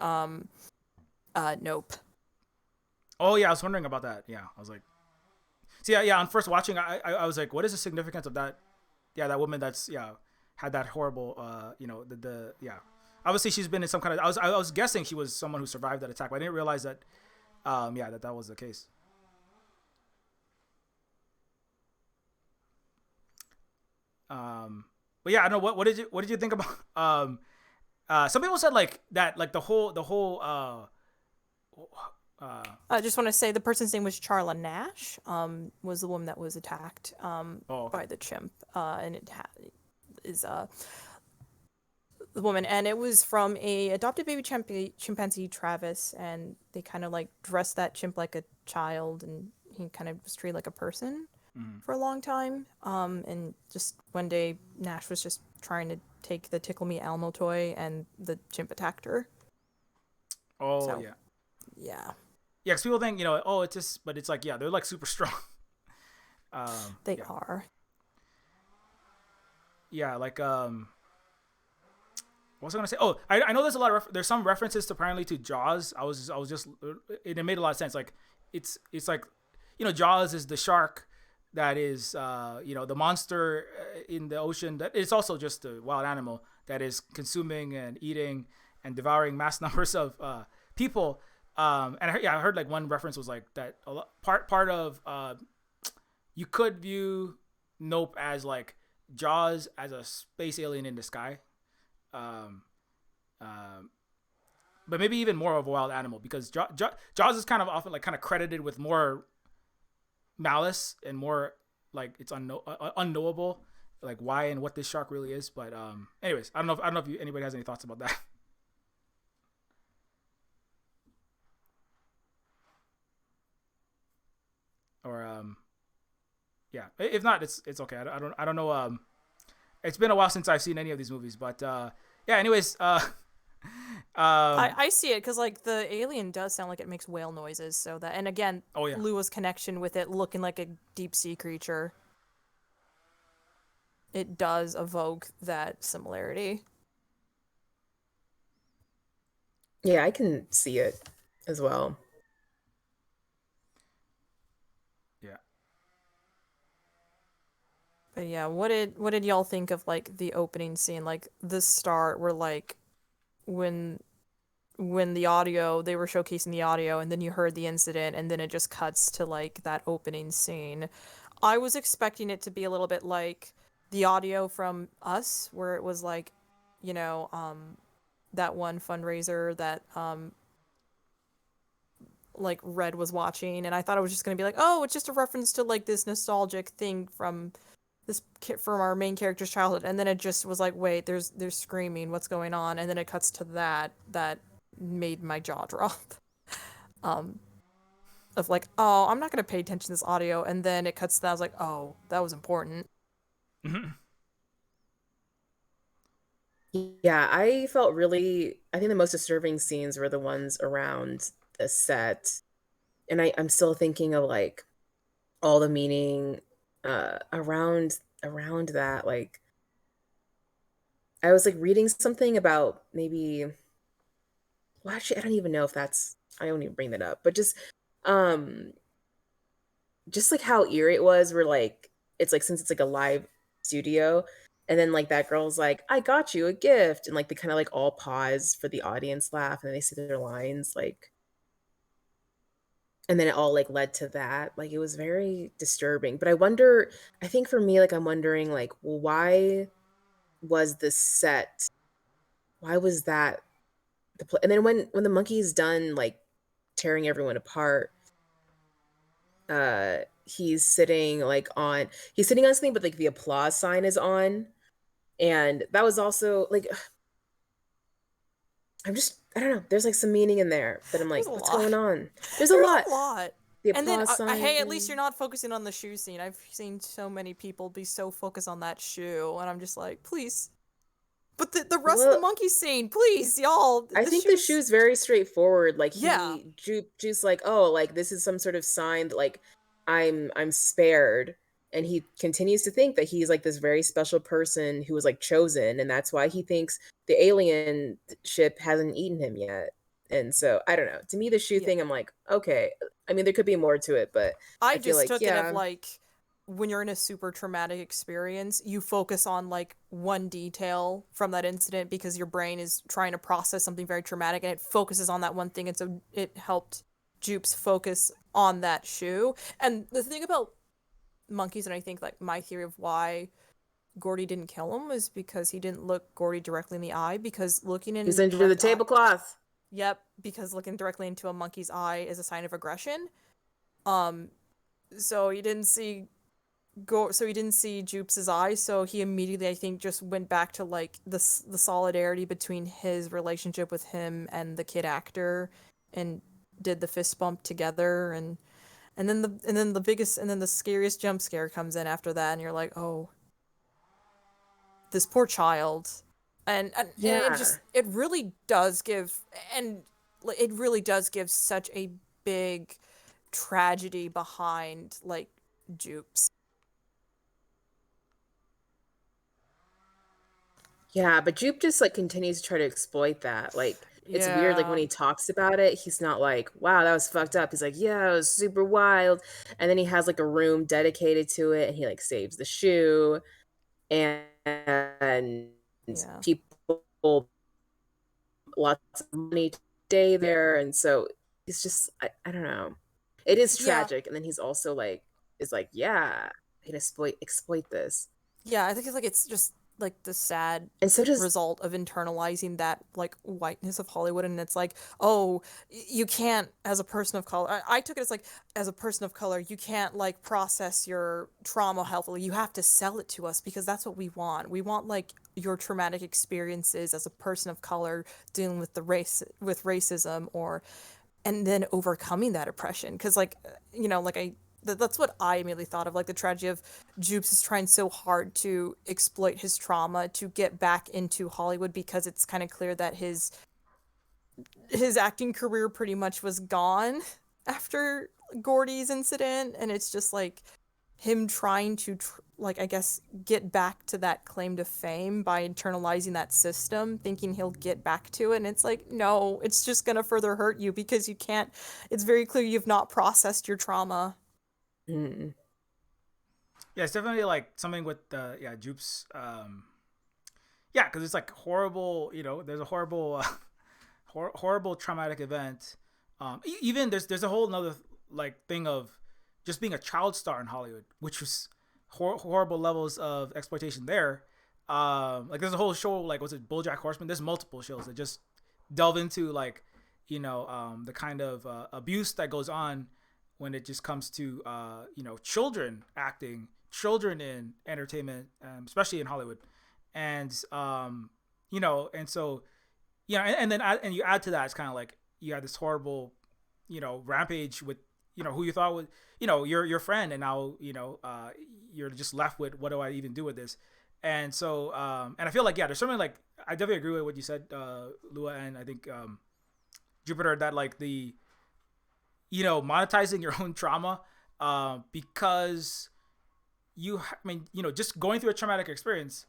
Nope. Oh yeah, I was wondering about that. Yeah, I was like, so yeah. On first watching, I was like, what is the significance of that? Yeah, that woman that's had that horrible the yeah. Obviously, she's been in some kind of. I was guessing she was someone who survived that attack, but I didn't realize that that was the case. But yeah, I don't know what did you think about some people said like that, like the whole I just want to say the person's name was Charla Nash, was the woman that was attacked okay. by the chimp, and it is the woman, and it was from a adopted baby chimpanzee, Travis, and they kind of like dressed that chimp like a child, and he kind of was treated like a person. for a long time. And just one day, Nash was just trying to take the Tickle Me Elmo toy, and the chimp attacked her. Oh So, yeah. yeah. Yeah, because people think, oh, it's just, but it's like, yeah, they're like super strong. They Yeah. are. Yeah, like, what was I gonna say? Oh, I know there's a lot of there's some references to apparently to Jaws. I was just it made a lot of sense. Like it's like, Jaws is the shark that is the monster in the ocean, that it's also just a wild animal that is consuming and eating and devouring mass numbers of people. And I heard like one reference was like that part of you could view Nope as like Jaws as a space alien in the sky. Um, but maybe even more of a wild animal, because Jaws is kind of often like kind of credited with more malice and more like it's unknowable, like why and what this shark really is. But anyways, I don't know if anybody has any thoughts about that. Or yeah, if not, it's okay. I don't know. It's been a while since I've seen any of these movies, but yeah. Anyways, I see it because like the alien does sound like it makes whale noises, so that, and again, oh yeah, Lua's connection with it looking like a deep sea creature, it does evoke that similarity. Yeah, I can see it as well. yeah. But yeah, what did y'all think of like the opening scene, like the start where like when the audio, they were showcasing the audio, and then you heard the incident, and then it just cuts to like that opening scene. I was expecting it to be a little bit like the audio from Us, where it was like, you know, that one fundraiser that like Red was watching, and I thought it was just gonna be like, oh, it's just a reference to like this nostalgic thing from from our main character's childhood, and then it just was like, wait, there's screaming, what's going on? And then it cuts to that made my jaw drop. um of like, oh, I'm not gonna pay attention to this audio, and then it cuts to that. I was like, oh, that was important. Yeah, I felt really, I think the most disturbing scenes were the ones around the set. And I'm still thinking of like all the meaning around that. Like I was like reading something about maybe, well, actually I don't even know if that's, I don't even bring that up, but um just like how eerie it was, where like it's like, since it's like a live studio, and then like that girl's like, I got you a gift, and like they kind of like all pause for the audience laugh, and then they say their lines, like, and then it all like led to that. Like it was very disturbing. But I wonder, I think for me, like I'm wondering like, well, why was the set, why was that and then when the monkey's done like tearing everyone apart, he's sitting like on, he's sitting on something, but like the applause sign is on. And that was also like, I don't know, there's like some meaning in there that I'm There's like, a what's lot. going on? There's a There's lot. a lot. The And then, applause sign. hey, at least you're not focusing on the shoe scene. I've seen so many people be so focused on that shoe, and I'm just like, please. But the rest of the Well, monkey scene, please, y'all. I The think the shoes. shoe's very straightforward. Like Yeah. Jude's like, oh, like this is some sort of sign that like I'm spared. And he continues to think that he's like this very special person who was like chosen, and that's why he thinks the alien ship hasn't eaten him yet. And so I don't know. To me, the shoe Yeah. thing, I'm like, okay. I mean, there could be more to it, but I I feel just like, took it of yeah, like when you're in a super traumatic experience, you focus on like one detail from that incident because your brain is trying to process something very traumatic, and it focuses on that one thing. And so it helped Jupes focus on that shoe. And the thing about monkeys, and I think like my theory of why Gordy didn't kill him is because he didn't look Gordy directly in the eye, because looking in he's the under the direct eye, tablecloth. yep, because looking directly into a monkey's eye is a sign of aggression. Um, so he didn't see so he didn't see Jupes' eyes, so he immediately, I think, just went back to like the solidarity between his relationship with him and the kid actor, and did the fist bump together, and And then the scariest jump scare comes in after that, and you're like, oh, this poor child. And Yeah. it really does give, and it really does give such a big tragedy behind like Jupes. Yeah, but Jupe just like continues to try to exploit that. Like it's weird, like when Yeah. he talks about it, he's not like, wow, that was fucked up. He's like, yeah, it was super wild. And then he has like a room dedicated to it and he like saves the shoe and Yeah. people lots of money to stay there. And so it's just I don't know. It is Yeah. tragic. And then he's also like is like, yeah, I can exploit this. Yeah, I think it's just like the sad And so does result of internalizing that like whiteness of Hollywood, and it's like, oh, you can't, as a person of color, I took it as like, as a person of color, you can't like process your trauma healthily. You have to sell it to us because that's what we want. We want like your traumatic experiences as a person of color dealing with with racism, or and then overcoming that oppression, because like, like that's what I immediately thought of, like the tragedy of Jupes is trying so hard to exploit his trauma to get back into Hollywood, because it's kind of clear that his acting career pretty much was gone after Gordy's incident, and it's just like him trying to like, I guess, get back to that claim to fame by internalizing that system, thinking he'll get back to it. And it's like, no, it's just gonna further hurt you, because you can't, it's very clear you've not processed your trauma. mm, Yeah, it's definitely like something with yeah, Jupes. Yeah, because it's like horrible. There's a horrible, horrible traumatic event. Even there's a whole another like thing of just being a child star in Hollywood, which was horrible levels of exploitation there. Like there's a whole show, like was it BoJack Horseman? There's multiple shows that just delve into like the kind of abuse that goes on when it just comes to children acting, children in entertainment, especially in Hollywood, and and so and then and you add to that, it's kind of like you had this horrible rampage with who you thought was your friend, and now you're just left with, what do I even do with this? And so and I feel like, yeah, there's something like, I definitely agree with what you said, Lua, and I think Jupiter, that like the monetizing your own trauma, because I mean, just going through a traumatic experience,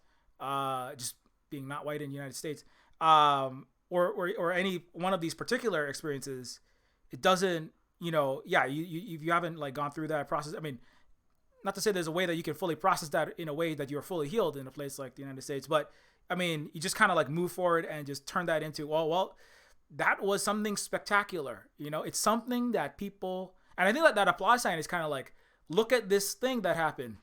just being not white in the United States, or any one of these particular experiences, it doesn't, yeah, if you haven't like gone through that process, I mean, not to say there's a way that you can fully process that in a way that you're fully healed in a place like the United States, but I mean, you just kind of like move forward and just turn that into, oh, well, that was something spectacular. It's something that people, and I think that applause sign is kind of like, look at this thing that happened.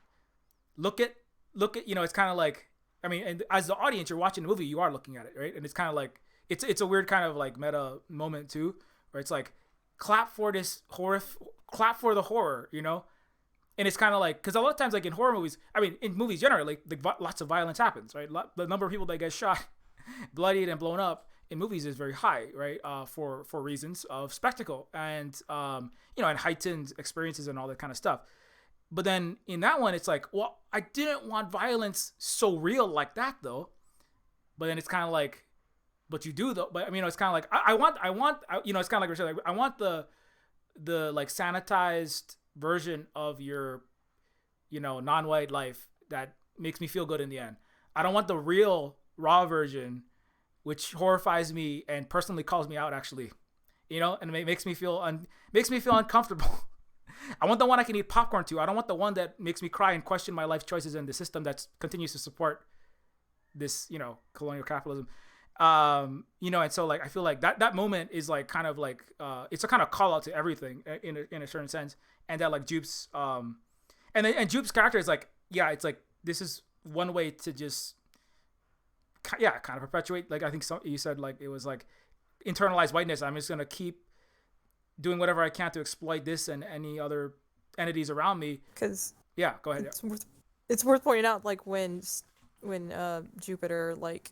Look at, it's kind of like, I mean, and as the audience, you're watching the movie, you are looking at it, right? And it's kind of like, it's a weird kind of like meta moment too, where it's like, clap for this horror, clap for the horror, And it's kind of like, because a lot of times, like in horror movies, I mean, in movies generally, like lots of violence happens, right? The number of people that get shot, bloodied, and blown up in movies is very high, right? For reasons of spectacle and and heightened experiences and all that kind of stuff. But then in that one, it's like, well, I didn't want violence so real like that though. But then it's kind of like, but you do though. But I mean, it's kind of like, I want, it's kind of like we're saying, like, I want the like sanitized version of your non-white life that makes me feel good in the end. I don't want the real raw version, which horrifies me and personally calls me out, actually, and it makes me feel uncomfortable. I want the one I can eat popcorn to. I don't want the one that makes me cry and question my life choices and the system that continues to support this colonial capitalism. And so like I feel like that moment is like kind of like it's a kind of call out to everything in a certain sense, and that like Jupe's and Jupe's character is like, yeah, it's like, this is one way to just kind of perpetuate, like, I think you said, like, it was like internalized whiteness. I'm just gonna keep doing whatever I can to exploit this and any other entities around me. Because yeah, go ahead. It's worth pointing out, like when Jupiter like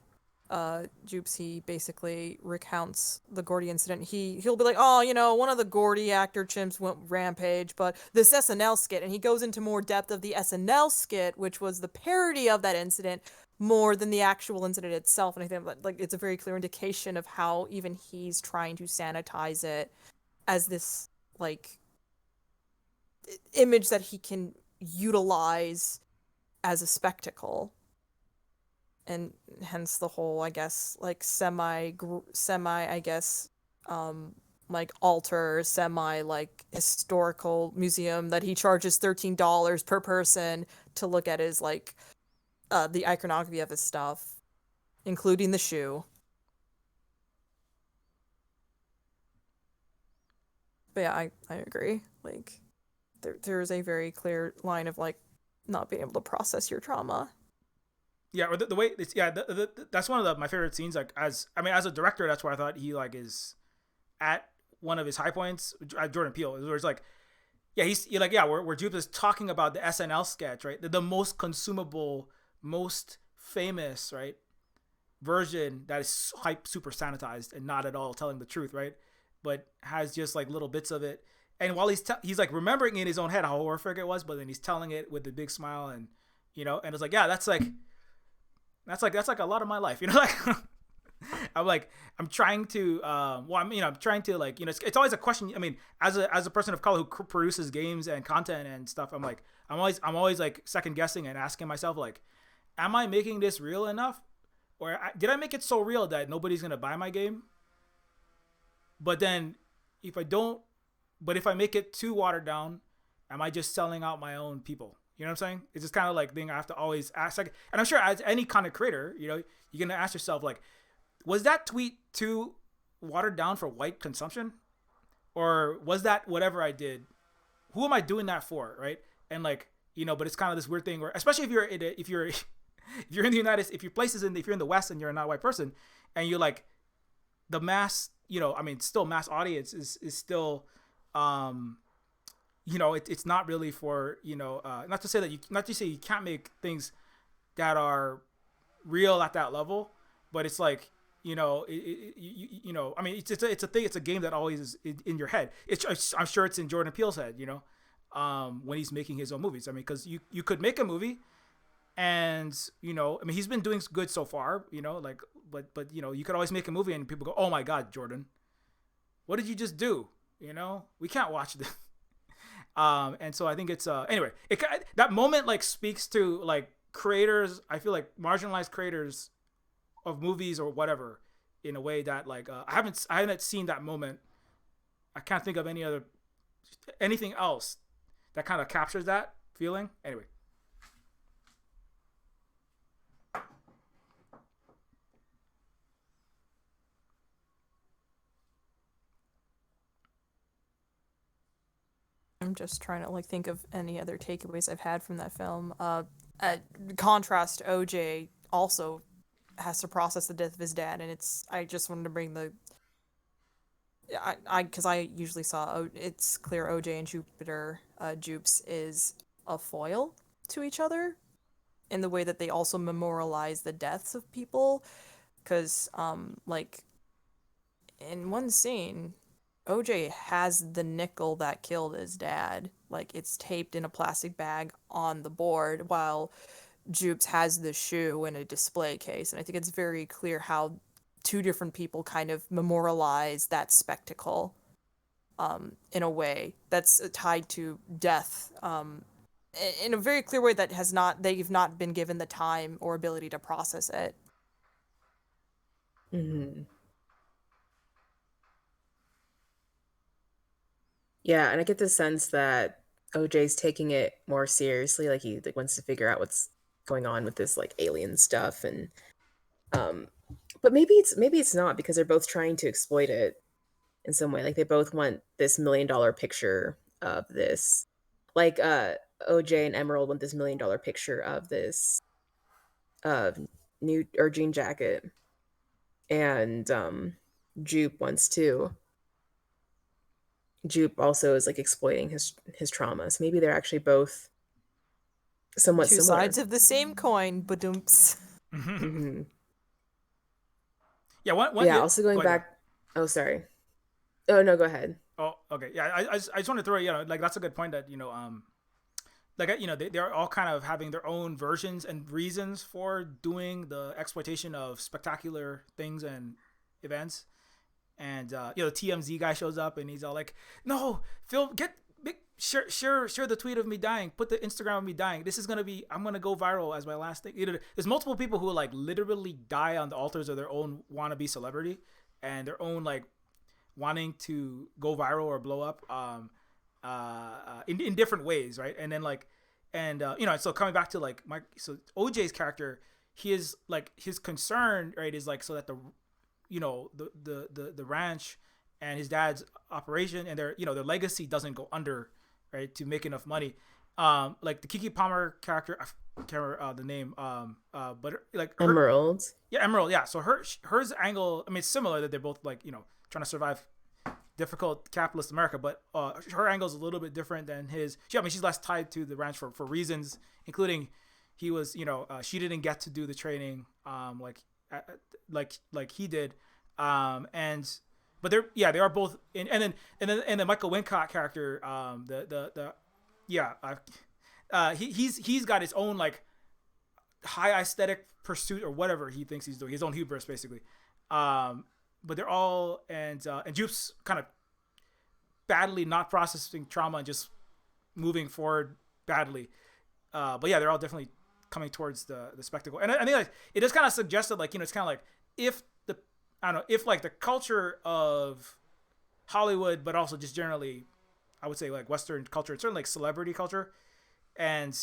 Jupes, he basically recounts the Gordy incident. He'll be like, oh, one of the Gordy actor chimps went rampage, but this SNL skit, and he goes into more depth of the SNL skit, which was the parody of that incident, more than the actual incident itself. And I think like it's a very clear indication of how even he's trying to sanitize it as this like image that he can utilize as a spectacle. And hence the whole, I guess, like semi I guess like altar, semi like historical museum that he charges $13 per person to look at his like the iconography of his stuff, including the shoe. But yeah, I agree. Like there is a very clear line of like not being able to process your trauma. Yeah, or the way it's, yeah, that's one of my favorite scenes. Like as a director, that's where I thought he like is at one of his high points. Jordan Peele, where it's like, yeah, you're like, yeah, where Jupe is talking about the SNL sketch, right? The most consumable, most famous, right, version that is hype, super sanitized and not at all telling the truth, right? But has just like little bits of it. And while he's like remembering in his own head how horrific it was, but then he's telling it with a big smile, and and it's like, yeah, that's like a lot of my life, like I'm trying to I'm trying to like, it's always a question. I mean, as a person of color who produces games and content and stuff, I'm always like second guessing and asking myself, like, am I making this real enough, or did I make it so real that nobody's gonna buy my game? But then if I make it too watered down, am I just selling out my own people? You know what I'm saying? It's just kind of like thing I have to always ask. Like, and I'm sure as any kind of creator, you're going to ask yourself, like, was that tweet too watered down for white consumption? Or was that whatever I did? Who am I doing that for? Right. And like, but it's kind of this weird thing where, especially if you're in the United States, if you're in the West and you're a not white person, and you're like the mass, still mass audience is still, it's not really for, not to say you can't make things that are real at that level, but it's like, it's a thing. It's a game that always is in your head. I'm sure it's in Jordan Peele's head, when he's making his own movies. I mean, because you could make a movie, and he's been doing good so far, but you could always make a movie and people go, oh my God, Jordan, what did you just do? We can't watch this. And so I think it's anyway, that moment like speaks to like creators. I feel like marginalized creators of movies or whatever, in a way that like I haven't seen that moment. I can't think of anything else that kind of captures that feeling. Anyway. I'm just trying to like think of any other takeaways I've had from that film. Contrast, OJ also has to process the death of his dad, and I just wanted to bring because I usually saw it's clear OJ and Jupes is a foil to each other in the way that they also memorialize the deaths of people, because like in one scene, OJ has the nickel that killed his dad. Like, it's taped in a plastic bag on the board, while Jupes has the shoe in a display case. And I think it's very clear how two different people kind of memorialize that spectacle in a way that's tied to death in a very clear way that they've not been given the time or ability to process it. Mm-hmm. Yeah, and I get the sense that OJ's taking it more seriously. Like, he wants to figure out what's going on with this like alien stuff, and but maybe it's not, because they're both trying to exploit it in some way. Like, they both want this $1 million picture of this. Like OJ and Emerald want this $1 million picture of this new or jean jacket, and Jupe wants to. Jupe also is like exploiting his trauma. So maybe they're actually both somewhat Two similar. sides of the same coin, badumps. Mm-hmm. Yeah, one Yeah, yeah, also go going ahead, yeah. back. Oh, sorry. Oh, no, go ahead. Oh, okay. Yeah, I just want to throw, like that's a good point that, like, they're all kind of having their own versions and reasons for doing the exploitation of spectacular things and events. And the TMZ guy shows up and he's all like, "No, Phil, share the tweet of me dying. Put the Instagram of me dying. This is gonna be, I'm gonna go viral as my last thing." There's multiple people who like literally die on the altars of their own wannabe celebrity and their own like wanting to go viral or blow up in different ways, right? And then like, and so coming back to like so OJ's character, he is like, his concern, right, is like so that the the ranch and his dad's operation and their legacy doesn't go under, right, to make enough money. Like the Kiki Palmer character, I can't remember the name, but like Emerald. yeah, Emerald, yeah. So hers angle, I mean, it's similar that they're both like trying to survive difficult capitalist America, but her angle is a little bit different than his. I mean, she's less tied to the ranch for reasons, including he was, she didn't get to do the training, like he did, and but they are both in, and then the Michael Wincott character, he's got his own like high aesthetic pursuit or whatever he thinks he's doing, his own hubris basically. But they're all, and Jupe's kind of badly not processing trauma and just moving forward badly. But yeah, they're all definitely coming towards the spectacle. And I think like, it just kind of suggested like, it's kind of like if if like the culture of Hollywood, but also just generally, I would say like Western culture, certainly like celebrity culture and,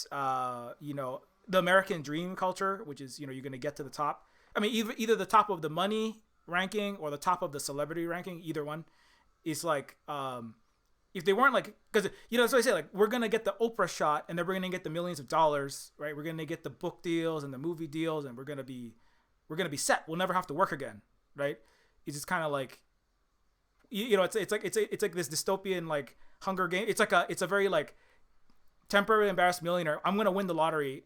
the American dream culture, which is, you're going to get to the top. I mean, either the top of the money ranking or the top of the celebrity ranking, either one is like, if they weren't like, because that's what I say, like we're gonna get the Oprah shot and then we're gonna get the millions of dollars, right? We're gonna get the book deals and the movie deals and we're gonna be set. We'll never have to work again, right? It's just kind of like, it's like this dystopian like Hunger Game. It's a very like temporary embarrassed millionaire. I'm gonna win the lottery,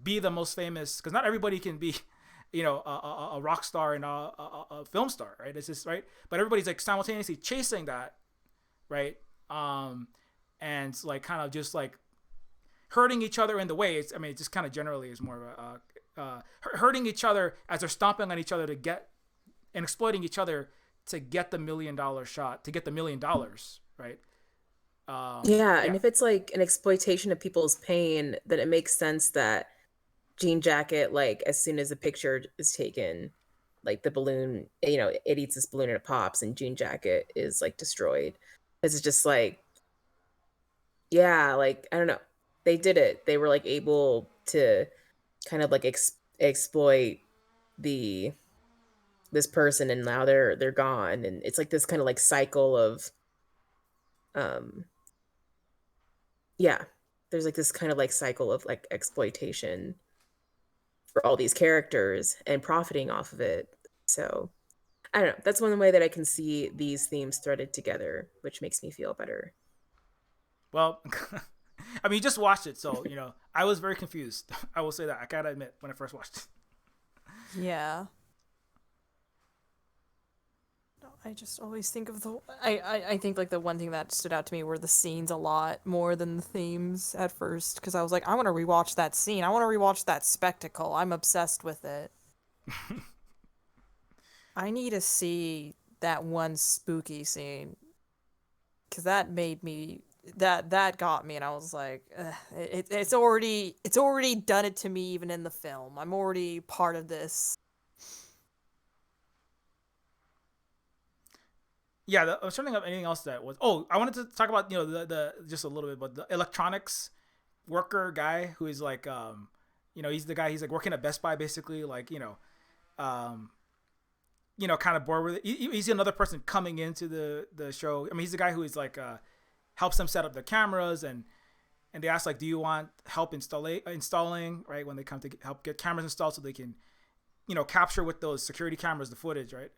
be the most famous, because not everybody can be a rock star and a film star, right? It's just right, but everybody's like simultaneously chasing that, right? And like kind of just like hurting each other in the way. It just kind of generally is more of a hurting each other as they're stomping on each other to get and exploiting each other to get the $1 million shot, to get the $1 million, right? Yeah, and if it's like an exploitation of people's pain, then it makes sense that Jean Jacket, like as soon as a picture is taken, like the balloon, it eats this balloon and it pops, and Jean Jacket is like destroyed. It's just like, yeah, like I don't know, they did it. They were like able to kind of like exploit this person, and now they're gone, and it's like this kind of like cycle of, yeah, there's like this kind of like cycle of like exploitation for all these characters and profiting off of it. So I don't know. That's one way that I can see these themes threaded together, which makes me feel better. Well, I mean, you just watched it, so I was very confused. I will say that. I gotta admit, when I first watched it. Yeah. I just always think of I think like the one thing that stood out to me were the scenes a lot more than the themes at first, because I was like, I want to rewatch that scene. I want to rewatch that spectacle. I'm obsessed with it. I need to see that one spooky scene, because that made me that got me, and I was like, it's already done it to me even in the film. I'm already part of this. Yeah, I was trying to think of anything else that was. Oh, I wanted to talk about the just a little bit, but the electronics worker guy who is like he's the guy, he's like working at Best Buy basically, like kind of bored with it. He's another person coming into the show. I mean, he's the guy who is like helps them set up the cameras, and they ask like, do you want help installing, right, when they come to help get cameras installed so they can capture with those security cameras the footage, right,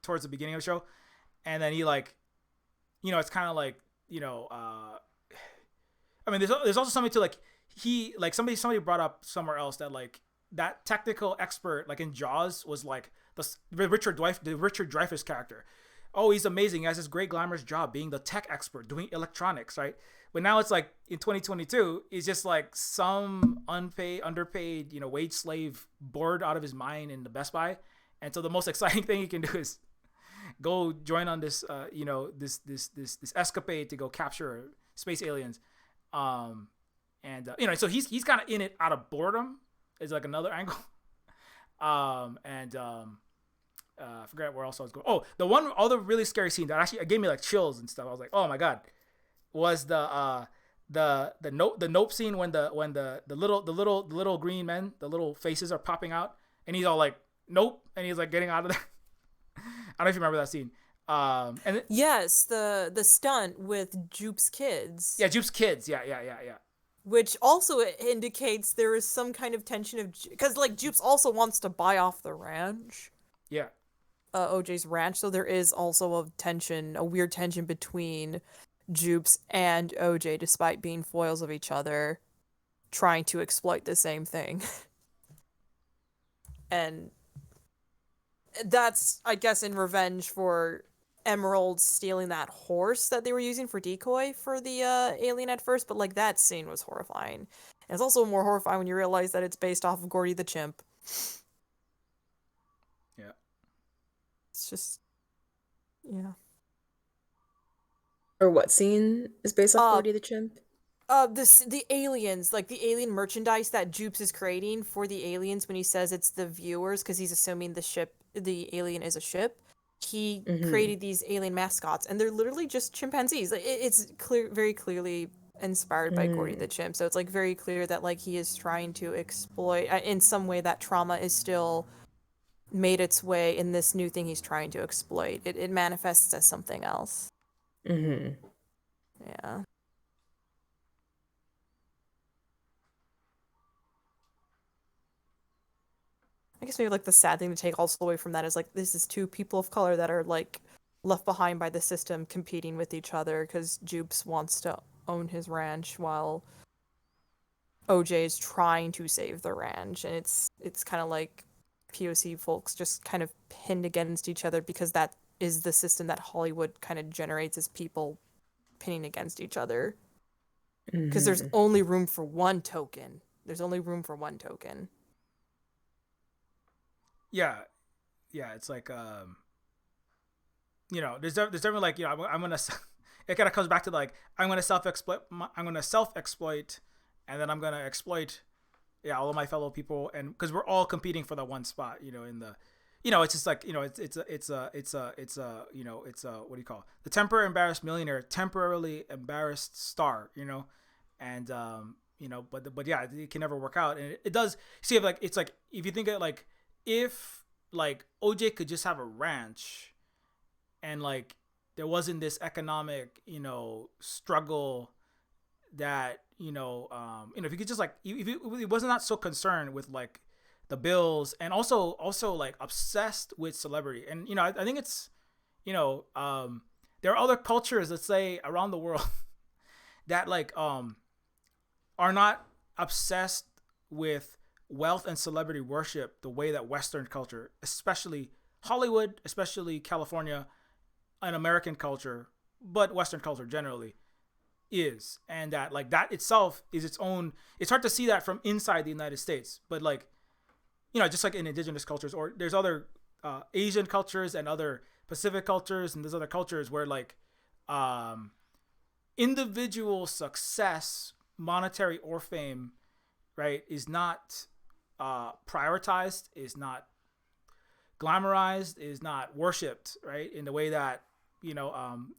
towards the beginning of the show. And then he like, it's kind of like, I mean, there's also something to like, he like somebody brought up somewhere else that like that technical expert, like in Jaws, was like the Richard Dreyfuss character. Oh, he's amazing. He has this great glamorous job being the tech expert doing electronics, right? But now it's like in 2022, he's just like some underpaid, wage slave, bored out of his mind in the Best Buy. And so the most exciting thing he can do is go join on this, this escapade to go capture space aliens. So he's kind of in it out of boredom is like another angle. I forget where else I was going. Oh, the one other really scary scene that actually gave me like chills and stuff. I was like, oh my God, was the nope scene when the little green men, the little faces are popping out, and he's all like nope, and he's like getting out of there. I don't know if you remember that scene. Yes, the stunt with Jupe's kids. Yeah, Jupe's kids. Yeah. Which also indicates there is some kind of tension because like Jupe's also wants to buy off the ranch. Yeah. OJ's ranch, so there is also a weird tension between Jupes and OJ, despite being foils of each other, trying to exploit the same thing. And that's, I guess, in revenge for Emerald stealing that horse that they were using for decoy for the alien at first, but like that scene was horrifying. And it's also more horrifying when you realize that it's based off of Gordy the Chimp. Yeah. It's just, yeah. Or what scene is based off Gordy the Chimp? The aliens, like the alien merchandise that Jupes is creating for the aliens when he says it's the viewers, because he's assuming the alien is a ship. He created these alien mascots, and they're literally just chimpanzees. It's very clearly inspired by Gordy the Chimp. So it's like very clear that like he is trying to exploit in some way that trauma is still made its way in this new thing he's trying to exploit. It manifests as something else. Yeah. I guess maybe like the sad thing to take also away from that is like this is two people of color that are like left behind by the system competing with each other because Jupes wants to own his ranch while OJ is trying to save the ranch, and it's kind of like POC folks just kind of pinned against each other because that is the system that Hollywood kind of generates, is people pinning against each other because there's only room for one token. Yeah, it's like there's definitely like I'm gonna. It kind of comes back to like I'm gonna self exploit, and then I'm gonna exploit, all of my fellow people, and because we're all competing for that one spot, in the, it's just like it's a what do you call it? The temporary embarrassed millionaire, temporarily embarrassed star, and but yeah, it can never work out, and it does. See, if like it's like if you think of like. If like OJ could just have a ranch and like there wasn't this economic, struggle that, if you could just like, if it wasn't not so concerned with like the bills and also like obsessed with celebrity. And, I think it's, there are other cultures, let's say around the world that like, are not obsessed with wealth and celebrity worship the way that Western culture, especially Hollywood, especially California, and American culture, but Western culture generally is. And that like that itself is its own. It's hard to see that from inside the United States, but like, just like in indigenous cultures, or there's other Asian cultures and other Pacific cultures, and there's other cultures where like individual success, monetary or fame, right, is not prioritized, is not glamorized, is not worshipped, right, in the way that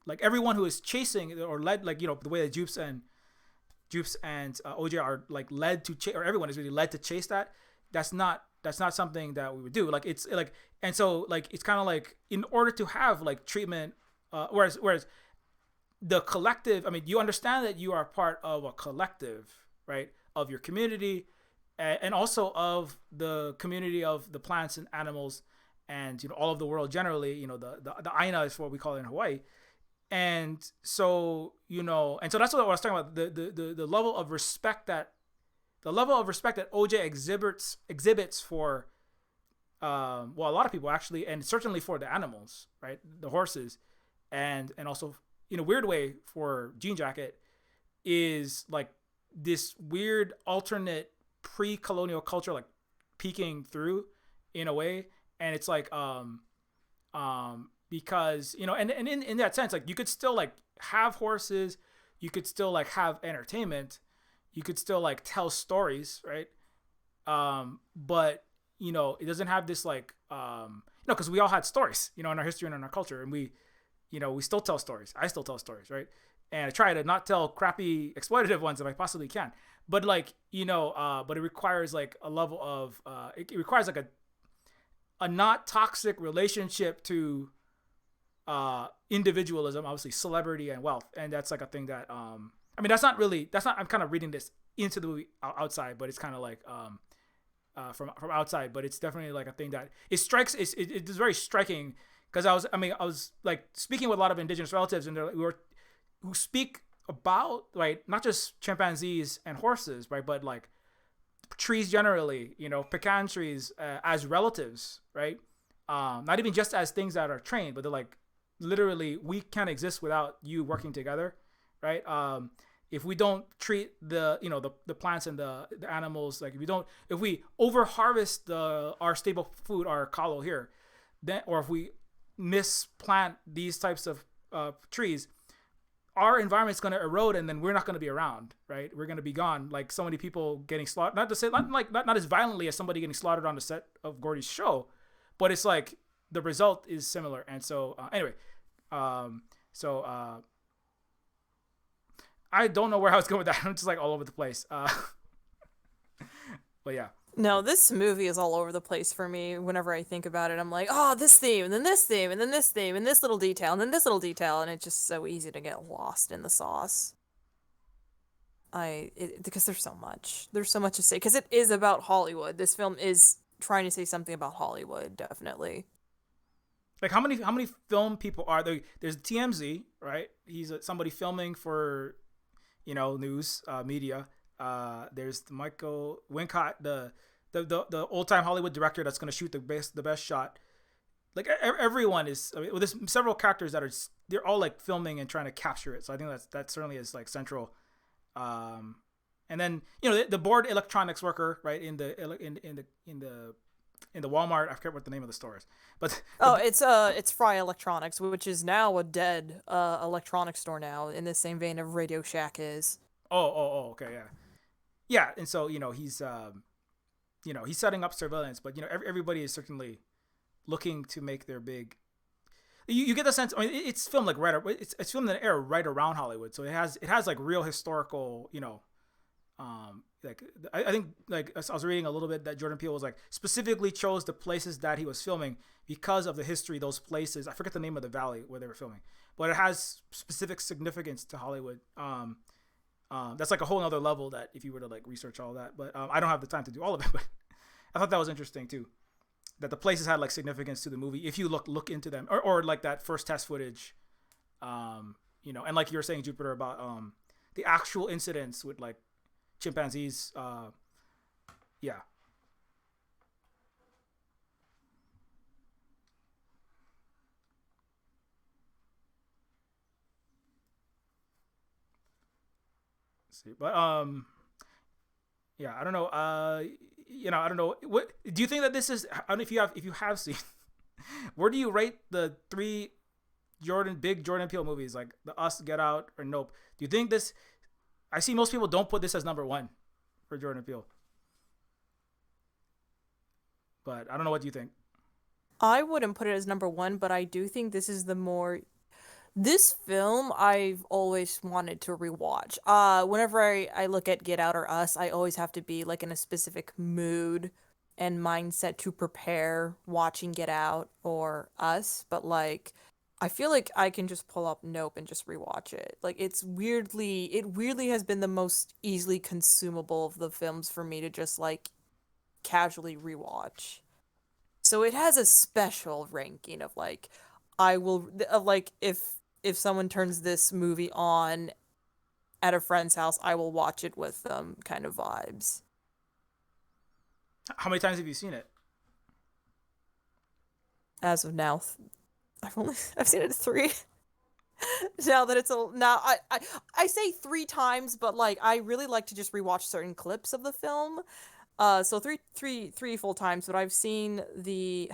like everyone who is chasing or led, like the way that Jupes and OJ are like led to chase, or everyone is really led to chase that. That's not something that we would do. Like it's like, and so like it's kind of like in order to have like treatment, whereas the collective, I mean, you understand that you are part of a collective, right, of your community, and also of the community of the plants and animals, and all of the world generally. The Aina is what we call it in Hawaii, and so and so that's what I was talking about. The level of respect that the level of respect that OJ exhibits for well, a lot of people actually, and certainly for the animals, right, the horses, and also in a weird way for Jean Jacket, is like this weird alternate pre-colonial culture like peeking through in a way. And it's like because and in that sense, like you could still like have horses, you could still like have entertainment, you could still like tell stories, right? But it doesn't have this like because we all had stories in our history and in our culture, and we still tell stories. I still tell stories, right? And I try to not tell crappy exploitative ones if I possibly can. But like but it requires like a level of it requires like a not toxic relationship to individualism, obviously celebrity and wealth, and that's like a thing that that's not I'm kind of reading this into the movie outside, but it's kind of like from outside, but it's definitely like a thing that it strikes. It is very striking because I was like speaking with a lot of indigenous relatives, and who speak about, right, not just chimpanzees and horses, right, but like trees generally, pecan trees as relatives, right? Not even just as things that are trained, but they're like literally we can't exist without you working together, right? If we don't treat the the plants and the animals, like if we over harvest our staple food, our kalo here, then, or if we misplant these types of trees, our environment's going to erode, and then we're not going to be around, right? We're going to be gone. Like so many people getting slaughtered, not as violently as somebody getting slaughtered on the set of Gordy's show, but it's like the result is similar. And so anyway, I don't know where I was going with that. I'm just like all over the place. But yeah. No, this movie is all over the place for me. Whenever I think about it, I'm like, oh, this theme, and then this theme, and then this theme, and this little detail, and then this little detail, and it's just so easy to get lost in the sauce. Because there's so much. There's so much to say. Because it is about Hollywood. This film is trying to say something about Hollywood, definitely. Like how many film people are there? There's TMZ, right? He's somebody filming for, news media. There's Michael Wincott, the old time Hollywood director that's going to shoot the best shot. Like everyone is. There's several characters they're all like filming and trying to capture it. So I think that certainly is like central. And then the board electronics worker, right, in the Walmart. I forget what the name of the store is, but it's Fry Electronics, which is now a dead electronics store now, in the same vein of Radio Shack is. Okay, yeah. And so he's he's setting up surveillance, but everybody is certainly looking to make their big. You get the sense. It's filmed like it's filmed in an era right around Hollywood, so it has like real historical, like I think like I was reading a little bit that Jordan Peele was like specifically chose the places that he was filming because of the history. Those places, I forget the name of the valley where they were filming, but it has specific significance to Hollywood. That's like a whole nother level that if you were to like research all that, but I don't have the time to do all of it. But I thought that was interesting too, that the places had like significance to the movie if you look into them, or like that first test footage, and like you were saying, Jupiter, about the actual incidents with like chimpanzees. Yeah. See, but yeah, I don't know. I don't know. What do you think that this is? I don't know if you have seen. Where do you rate the three big Jordan Peele movies, like The Us, Get Out, or Nope? Do you think this? I see most people don't put this as number one for Jordan Peele, but I don't know. What do you think? I wouldn't put it as number one, but I do think this is this film I've always wanted to rewatch. Whenever I look at Get Out or Us, I always have to be like in a specific mood and mindset to prepare watching Get Out or Us, but like I feel like I can just pull up Nope and just rewatch it. Like it weirdly has been the most easily consumable of the films for me to just like casually rewatch. So it has a special ranking of like I will like if someone turns this movie on at a friend's house, I will watch it with them kind of vibes. How many times have you seen it? As of now, I've seen it 3. Now that it's a now I say 3 times, but like I really like to just rewatch certain clips of the film. So three full times, but I've seen the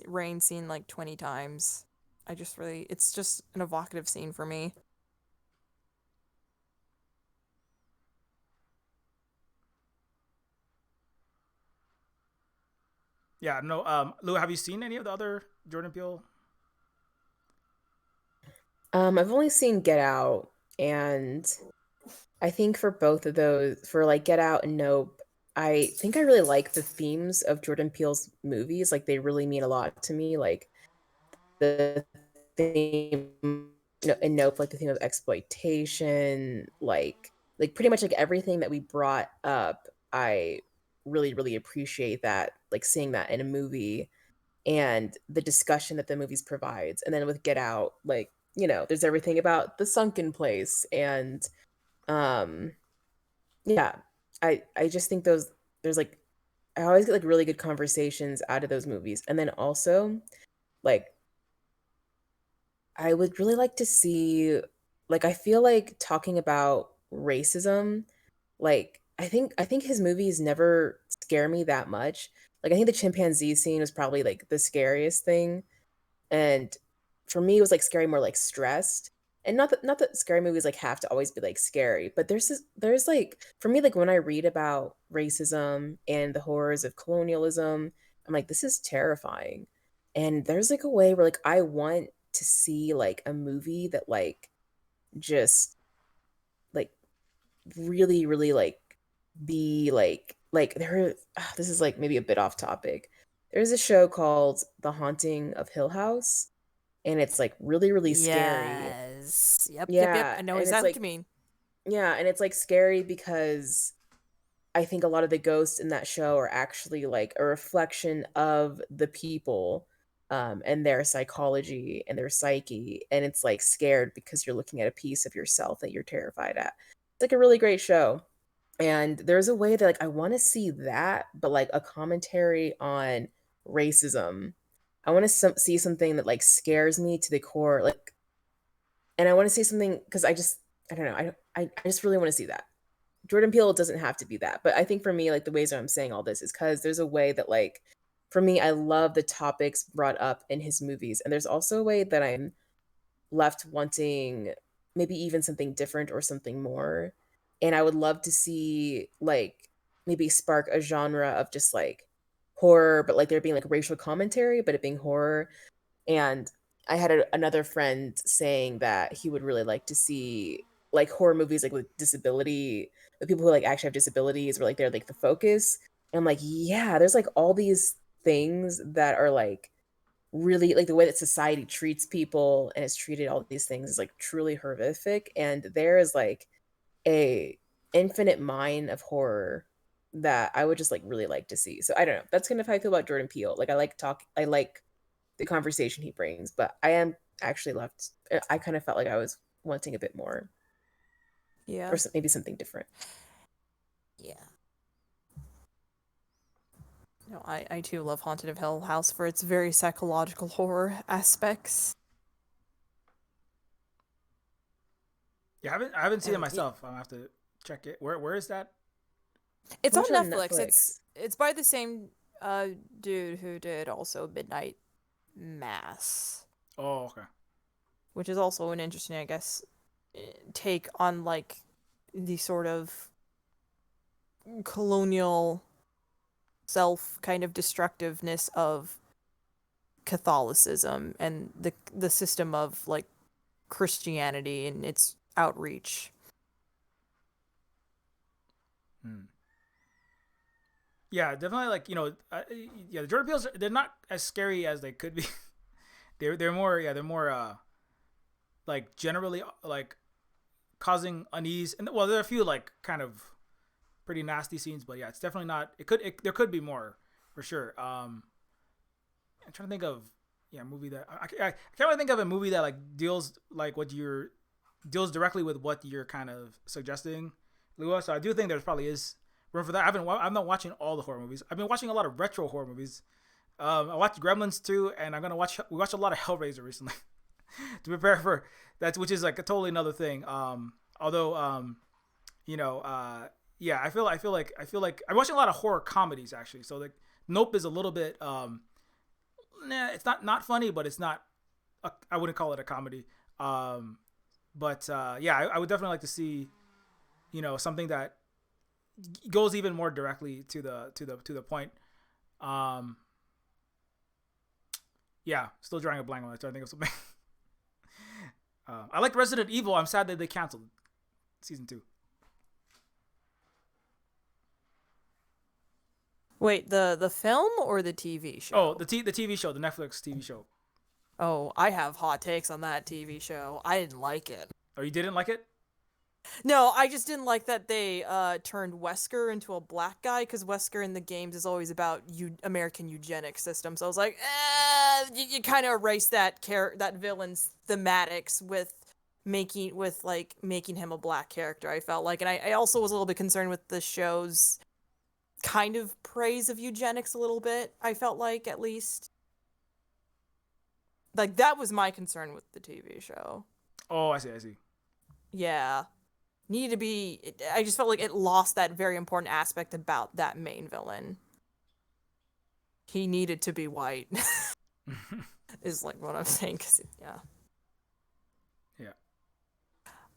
rain scene like 20 times. It's just an evocative scene for me. Yeah, no. Lou, have you seen any of the other Jordan Peele? I've only seen Get Out, and I think for both of those, for like Get Out and Nope, I think I really like the themes of Jordan Peele's movies. Like they really mean a lot to me. Like the theme in Nope, like the theme of exploitation, like pretty much like everything that we brought up. I really, really appreciate that, like seeing that in a movie and the discussion that the movies provides. And then with Get Out, like, there's everything about the sunken place and um yeah, I just think there's like I always get like really good conversations out of those movies. And then also like I would really like to see, like, I feel like talking about racism, like I think his movies never scare me that much. Like I think the chimpanzee scene was probably like the scariest thing. And for me, it was like scary, more like stressed. And not that scary movies like have to always be like scary, but there's like for me, like when I read about racism and the horrors of colonialism, I'm like, this is terrifying. And there's like a way where like I want to see like a movie that like just like really, really like be like there this is like maybe a bit off topic. There's a show called The Haunting of Hill House, and it's like really, really scary. Yes. Yep. Yeah, I know and it's exactly what you like mean. yeah, and it's like scary because I think a lot of the ghosts in that show are actually like a reflection of the people, and their psychology and their psyche, and it's like scared because you're looking at a piece of yourself that you're terrified at. It's like a really great show. And there's a way that like I want to see that, but like a commentary on racism. I want to see something that like scares me to the core, like, and I want to see something because I don't know, I just really want to see that. Jordan Peele doesn't have to be that, but I think for me, like the ways that I'm saying all this is because there's a way that like for me, I love the topics brought up in his movies, and there's also a way that I'm left wanting maybe even something different or something more. And I would love to see like maybe spark a genre of just like horror, but like there being like racial commentary, but it being horror. And I had another friend saying that he would really like to see like horror movies like with disability, with people who like actually have disabilities, or like they're like the focus. And I'm like, yeah, there's like all these things that are like really like the way that society treats people and has treated all these things is like truly horrific. And there is like a infinite mine of horror that I would just like really like to see. So I don't know. That's kind of how I feel about Jordan Peele. Like I like the conversation he brings, but I am actually left. I kind of felt like I was wanting a bit more, Yeah. or maybe something different. Yeah. No, I too love Haunted of Hill House for its very psychological horror aspects. Yeah, I haven't seen it And myself. I'll have to check it. Where is that? it's on Watch it on Netflix. Netflix. It's by the same dude who did also Midnight Mass, Oh, okay. which is also an interesting, I guess, take on like the sort of colonial self kind of destructiveness of Catholicism and the system of like Christianity and its outreach. Hmm. Yeah, definitely. Like yeah, the Jordan Peele's they're not as scary as they could be. They're more they're more like generally like causing unease, and well, there are a few like kind of pretty nasty scenes, but yeah, it's definitely not. There could be more for sure. I'm trying to think of a movie that I can't really think of a movie that like deals like what you're deals directly with what you're kind of suggesting, Lua. So I do think there's probably is for that. I'm not watching all the horror movies. I've been watching a lot of retro horror movies. I watched Gremlins 2, and we watched a lot of Hellraiser recently to prepare for that, which is like a totally another thing. Although, yeah, I feel like I'm watching a lot of horror comedies actually. So like Nope is a little bit, it's not funny, but it's not, I wouldn't call it a comedy. But yeah, I would definitely like to see, something that goes even more directly to the point. Yeah, still drawing a blank on that. I think of something. I liked Resident Evil. I'm sad that they canceled season 2. Wait, the film or the TV show? Oh, the TV show, the Netflix TV show. Oh, I have hot takes on that TV show. I didn't like it. Oh, you didn't like it? No, I just didn't like that they turned Wesker into a black guy, because Wesker in the games is always about American eugenics system. So I was like, you kind of erase that villain's thematics with making him a black character. I felt like, and I also was a little bit concerned with the show's kind of praise of eugenics a little bit. I felt like, at least, like that was my concern with the TV show. Oh, I see. Yeah. Needed to be. I just felt like it lost that very important aspect about that main villain. He needed to be white. Is like what I'm saying. 'Cause yeah.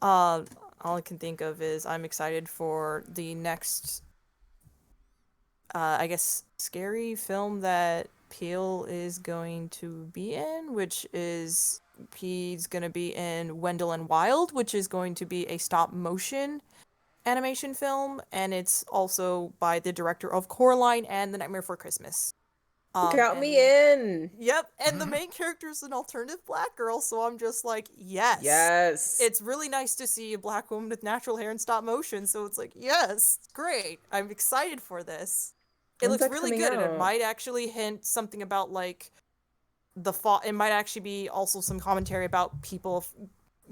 All I can think of is I'm excited for the next, I guess, scary film that Peele is going to be in, which is he's going to be in Wendell and Wild, which is going to be a stop motion animation film, and it's also by the director of Coraline and The Nightmare Before Christmas. Count me in. Yep, and the main character is an alternative black girl, so I'm just like, yes. Yes. It's really nice to see a black woman with natural hair in stop motion, so it's like, yes, great. I'm excited for this. It When's looks that really coming good, and out? it might actually hint something about, like, it might actually be also some commentary about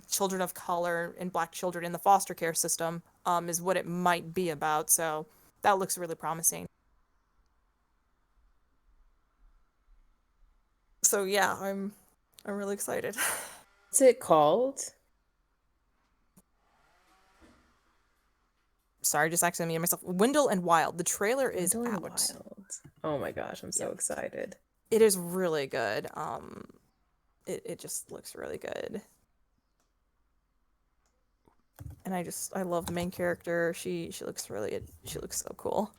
children of color and black children in the foster care system, is what it might be about, so that looks really promising. So yeah, I'm really excited. What's it called? Sorry, just accidentally muted myself. Wendell and Wild. The trailer is Wendell and out. Wild. Oh my gosh, I'm so excited. It is really good. It just looks really good. And I love the main character. She looks so cool.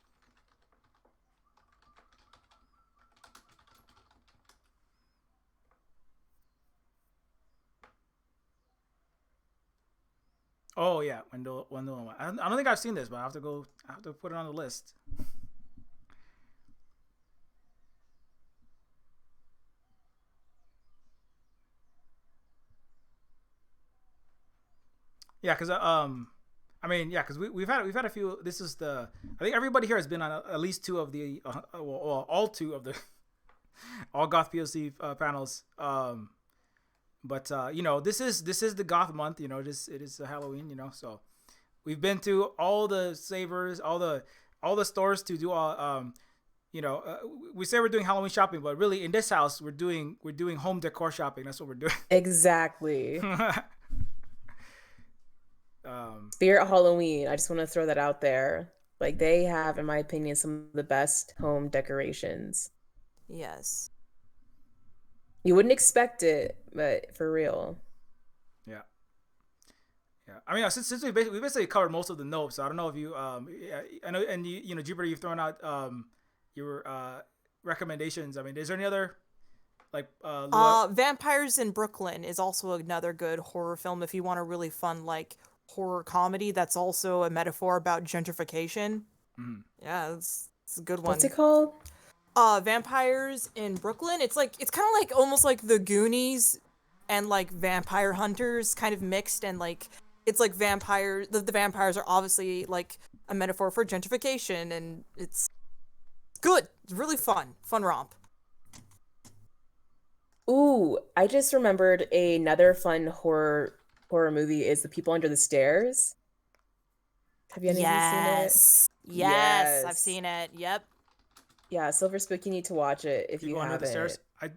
Oh yeah, Wendell and Wild. I don't think I've seen this, but I have to put it on the list. Yeah, because because we've had a few. This is I think everybody here has been on at least 2 of the all 2 of the all goth POC panels. But this is the goth month. It is Halloween. So we've been to all the savers, all the stores to do all. We say we're doing Halloween shopping, but really in this house we're doing home decor shopping. That's what we're doing. Exactly. Spirit Halloween. I just want to throw that out there. Like, they have, in my opinion, some of the best home decorations. Yes. You wouldn't expect it, but for real. Yeah. I mean, since we basically covered most of the notes, so I don't know if you I know, and Jupiter, you've thrown out your recommendations. I mean, is there any other Vampires in Brooklyn is also another good horror film if you want a really fun horror comedy that's also a metaphor about gentrification. Mm-hmm. Yeah, it's a good one. What's it called? Vampires in Brooklyn. It's kind of almost like The Goonies and Vampire Hunters kind of mixed, and it's vampires. The vampires are obviously a metaphor for gentrification, and it's good. It's really fun romp. Ooh, I just remembered another fun horror movie is The People Under the Stairs. Have you any of you seen it? Yes, I've Yes. seen it. Yep. Yeah, Silver Spook, you need to watch it if you People Under the haven't. Stairs. I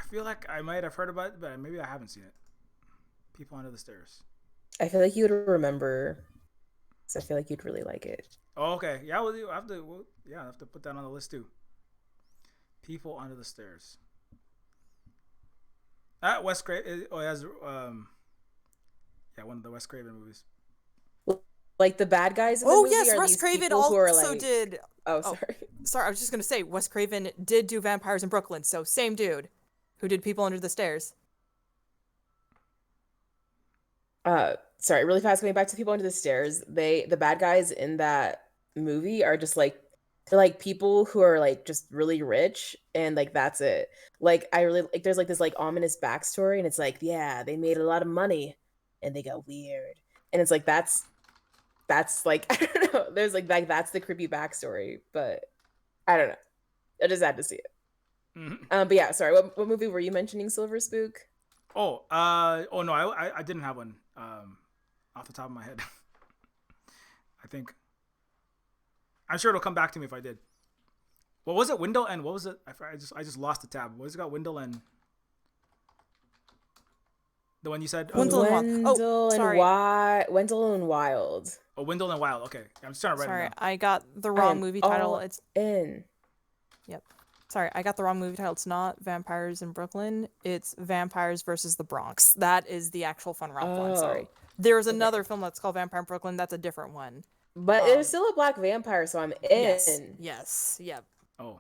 feel like I might have heard about it, but maybe I haven't seen it. People Under the Stairs. I feel like you would remember. So I feel like you'd really like it. Oh, okay. Yeah, I have to. I have to put that on the list too. People Under the Stairs. Wes Craven. Oh, it has one of the Wes Craven movies. Like the bad guys in the movie yes, are Wes these Craven people who are also like... did. Oh, sorry. Sorry, I was just gonna say Wes Craven did do Vampires in Brooklyn, so same dude who did People Under the Stairs. Sorry, really fast, going back to People Under the Stairs. The bad guys in that movie are just like, they're like people who are like just really rich, and like that's it. Like I really like, there's like this like ominous backstory, and it's like, yeah, they made a lot of money and they got weird. And it's like that's like I don't know. There's like that's the creepy backstory, but I don't know. I just had to see it. Mm-hmm. But yeah, sorry. What movie were you mentioning, Silver Spook? Oh no, I didn't have one off the top of my head. I think I'm sure it'll come back to me if I did. What was it? Wendell and what was it? I just lost the tab. What was it got? Wendell and the one you said? Wendell and Wild. Oh, sorry. Wendell and Wild. Oh, Wendell and Wild. Okay, I'm just trying to write it down. I got the wrong movie title. It's in. Yep. Sorry, I got the wrong movie title. It's not Vampires in Brooklyn. It's Vampires versus the Bronx. That is the actual fun romp one. Sorry. There's another film that's called Vampire in Brooklyn. That's a different one. But it was still a black vampire, so I'm in. Yes. Yep. Oh.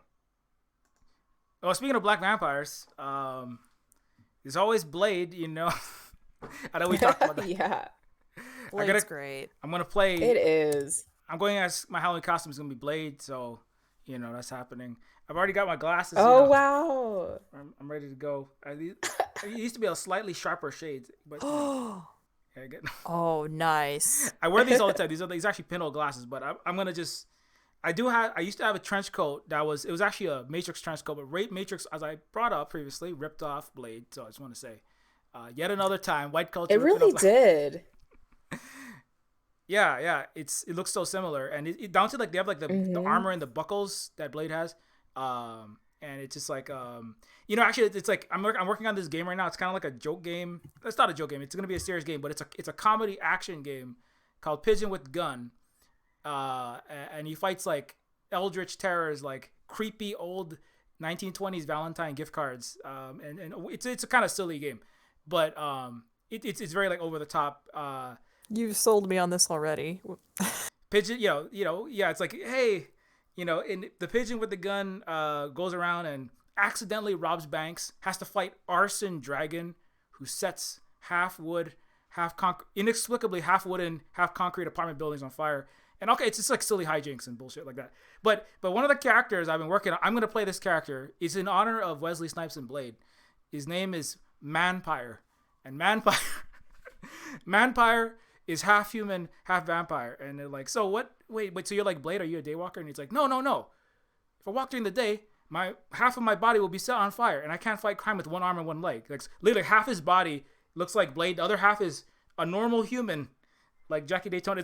Well, speaking of black vampires, there's always Blade. You know, I know we talked about that. Yeah. Blade's great. I'm gonna play. It is. I'm going as my Halloween costume is gonna be Blade, so you know that's happening. I've already got my glasses. Oh wow! I'm ready to go. I used to be a slightly sharper shades, but oh nice. I wear these all the time. These actually pinhole glasses, but I'm gonna just. I used to have a trench coat it was actually a Matrix trench coat, but Matrix, as I brought up previously, ripped off Blade. So I just want to say, yet another time, white culture. It really did. Yeah, it looks so similar, and it down to like they have like the armor and the buckles that Blade has, and it's just like actually it's like I'm working on this game right now. It's kind of like a joke game. It's not a joke game. It's gonna be a serious game, but it's a comedy action game called Pigeon with Gun, and he fights like eldritch terrors, like creepy old 1920s Valentine gift cards, and it's a kind of silly game, but it's very like over the top. You've sold me on this already. Pigeon, yeah, it's like, hey, and the pigeon with the gun goes around and accidentally robs banks, has to fight Arson Dragon, who sets half wood, inexplicably half wooden, half concrete apartment buildings on fire. And okay, it's just like silly hijinks and bullshit like that. But one of the characters I've been working on, I'm going to play this character. It's in honor of Wesley Snipes and Blade. His name is Manpire. And Manpire is half human, half vampire. And they're like, so what? Wait, so you're like Blade? Are you a daywalker? And he's like, no. If I walk during the day, half of my body will be set on fire, and I can't fight crime with one arm and one leg. Like literally half his body looks like Blade. The other half is a normal human, like Jackie Daytona.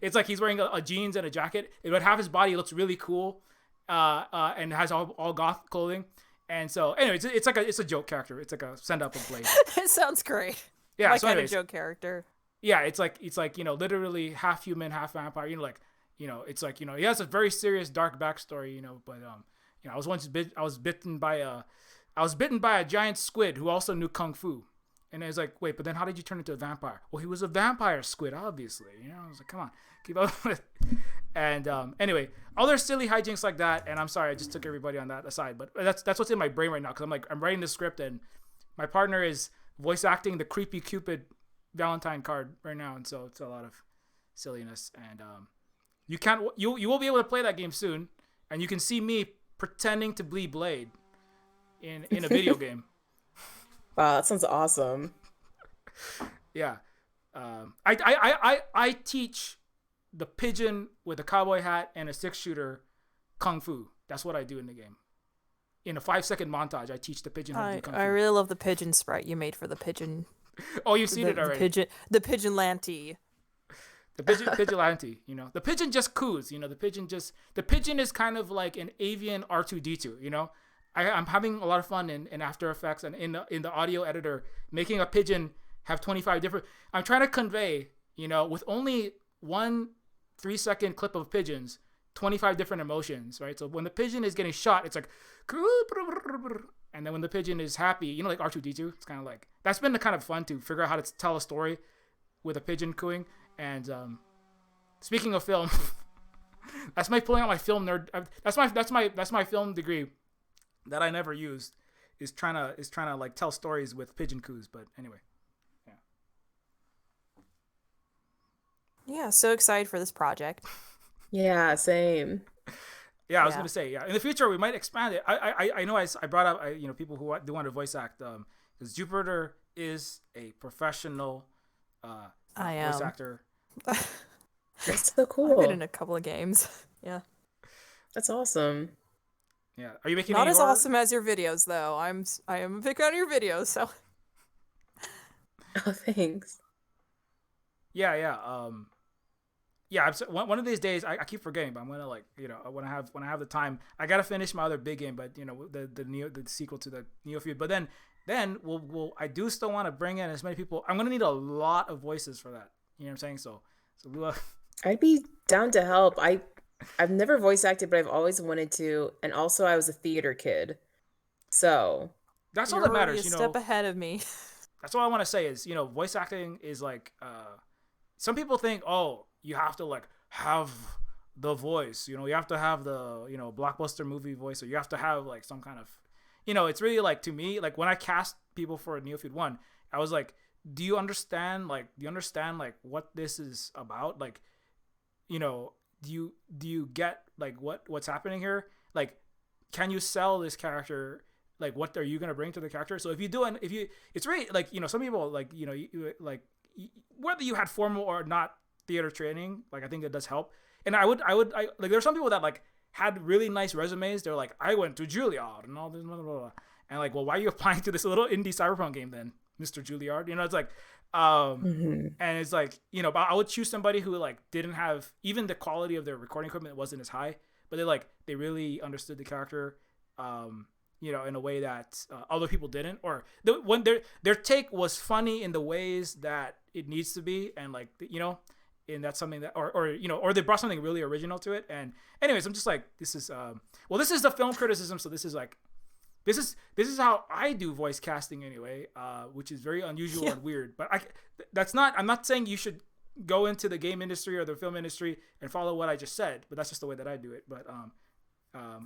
It's like he's wearing a jeans and a jacket, but half his body looks really cool, and has all goth clothing. And so, anyway, it's a joke character. It's like a send up of Blade. It sounds great. Yeah, my so kind of joke character. Yeah, it's like literally half human, half vampire. It's like he has a very serious dark backstory. But I was bitten by a giant squid who also knew kung fu. And I was like, wait, but then how did you turn into a vampire? Well, he was a vampire squid, obviously. I was like, come on, keep up with it. And anyway, other silly hijinks like that. And I'm sorry, I just took everybody on that aside. But that's what's in my brain right now, because I'm writing the script, and my partner is voice acting the creepy Cupid Valentine card right now, and so it's a lot of silliness. And you will be able to play that game soon, and you can see me pretending to be Blade in a video game. Wow, that sounds awesome. Yeah. I teach the pigeon with a cowboy hat and a 6-shooter kung fu. That's what I do in the game. In a 5-second montage, I teach the pigeon how to do kung fu. I really love the pigeon sprite you made for the pigeon. Oh, you've seen it already. The pigeon lantee. The pigeon, Vigilante, you know, the pigeon just coos, you know, the pigeon is kind of like an avian R2D2, you know. I'm having a lot of fun in After Effects and in the audio editor, making a pigeon have 25 different. I'm trying to convey, you know, with only 1 3-second clip of pigeons, 25 different emotions, right? So when the pigeon is getting shot, it's like, and then when the pigeon is happy, you know, like R2D2, it's kind of like, that's been the kind of fun to figure out how to tell a story with a pigeon cooing. And speaking of film, that's my pulling out my film nerd. That's my film degree that I never used, is trying to like tell stories with pigeon coos. But anyway, Yeah, so excited for this project. Yeah, same. Yeah, I was gonna say, in the future we might expand it. I know I brought up you know, people who do want to voice act, because Jupiter is a professional voice actor. That's so cool. I've been in a couple of games. Yeah. That's awesome. Yeah. Are you making not any as horror? awesome as your videos though? I am a big fan of your videos, so. Oh, thanks. Yeah. Yeah. One of these days, I keep forgetting, but I'm gonna, like, you know, when I have the time, I gotta finish my other big game, but you know, the sequel to the Neo Feud. But then I do still want to bring in as many people. I'm gonna need a lot of voices for that. You know what I'm saying? So Lua, I'd be down to help. I've never voice acted, but I've always wanted to, and also I was a theater kid, so that's all You're that matters. already You a know, step ahead of me. that's all I want to say is, you know, voice acting is like, some people think, oh, you have to like have the voice, you know, you have to have the, you know, blockbuster movie voice, or you have to have like some kind of, you know, it's really like, to me, like when I cast people for Neo Feud 1, I was like, do you understand like what this is about? Like, you know, do you get like what's happening here? Like, can you sell this character? Like, what are you going to bring to the character? So it's really like, you know, some people, like, you know, whether you had formal or not theater training, like, I think it does help. And I like, there are some people that like had really nice resumes. They're like, I went to Juilliard and all this, blah, blah, blah. And like, well, why are you applying to this little indie cyberpunk game then, Mr. Juilliard? You know, it's like, and it's like, you know, but I would choose somebody who like didn't have, even the quality of their recording equipment wasn't as high, but they really understood the character, you know, in a way that other people didn't, or when their take was funny in the ways that it needs to be, and like, you know, and that's something that, or you know, or they brought something really original to it. And anyways, I'm just like, this is this is the film criticism, so this is like, this is how I do voice casting anyway, which is very unusual and weird. But I'm not saying you should go into the game industry or the film industry and follow what I just said, but that's just the way that I do it. But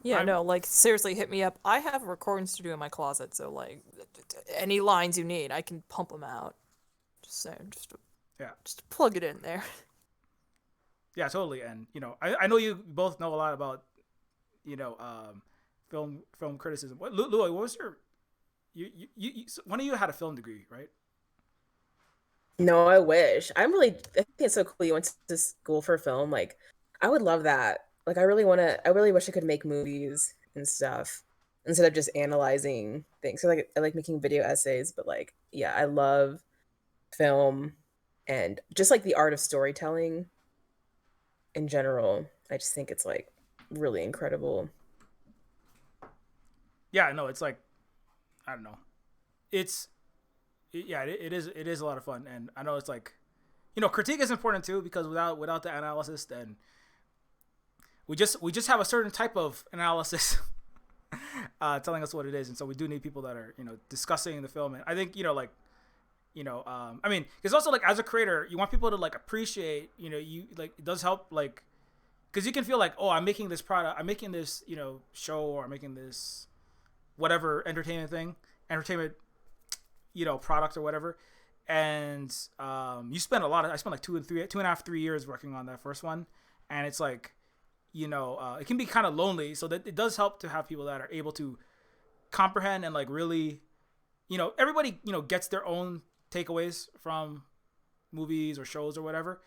no, like, seriously, hit me up. I have a recording studio in my closet, so like, any lines you need, I can pump them out. Just saying, just plug it in there. Yeah, totally. And you know, I know you both know a lot about, you know, film criticism. Louis, what was your one of you had a film degree, right? No, I wish. I think it's so cool you went to school for film. Like, I would love that. Like, I really wish I could make movies and stuff instead of just analyzing things. So like, I like making video essays, but like, yeah, I love film and just like the art of storytelling in general. I just think it's like really incredible. Yeah, no, it's like, I don't know. It is a lot of fun. And I know it's like, you know, critique is important too, because without the analysis, then we just have a certain type of analysis telling us what it is. And so we do need people that are, you know, discussing the film. And I think, you know, like, you know, I mean, because also, like, as a creator, you want people to like appreciate, you know, you like, it does help, like, because you can feel like, oh, I'm making this product, I'm making this, you know, show, or I'm making this whatever entertainment, you know, product or whatever. And I spent like 2.5, 3 years working on that first one. And it's like, you know, it can be kind of lonely. So that it does help to have people that are able to comprehend and like really, you know, everybody, you know, gets their own takeaways from movies or shows or whatever.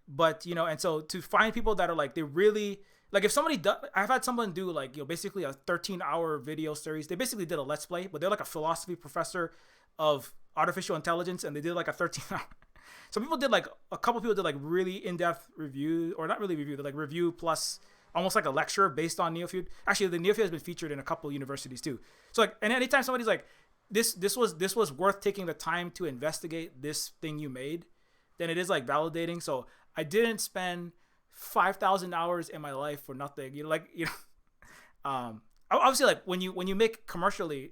But, you know, and so to find people that are like, they really, like, if somebody does, I've had someone do like, you know, basically a 13-hour video series. They basically did a Let's Play, but they're like a philosophy professor of artificial intelligence, and they did like a 13-hour some people did like a couple people did like really in-depth review, or not really review, but like review plus almost like a lecture based on Neophyte. Actually, the Neophyte has been featured in a couple universities too. So like, and anytime somebody's like, this was worth taking the time to investigate this thing you made, then it is like validating. So I didn't spend 5,000 hours in my life for nothing. Obviously, like when you make commercially,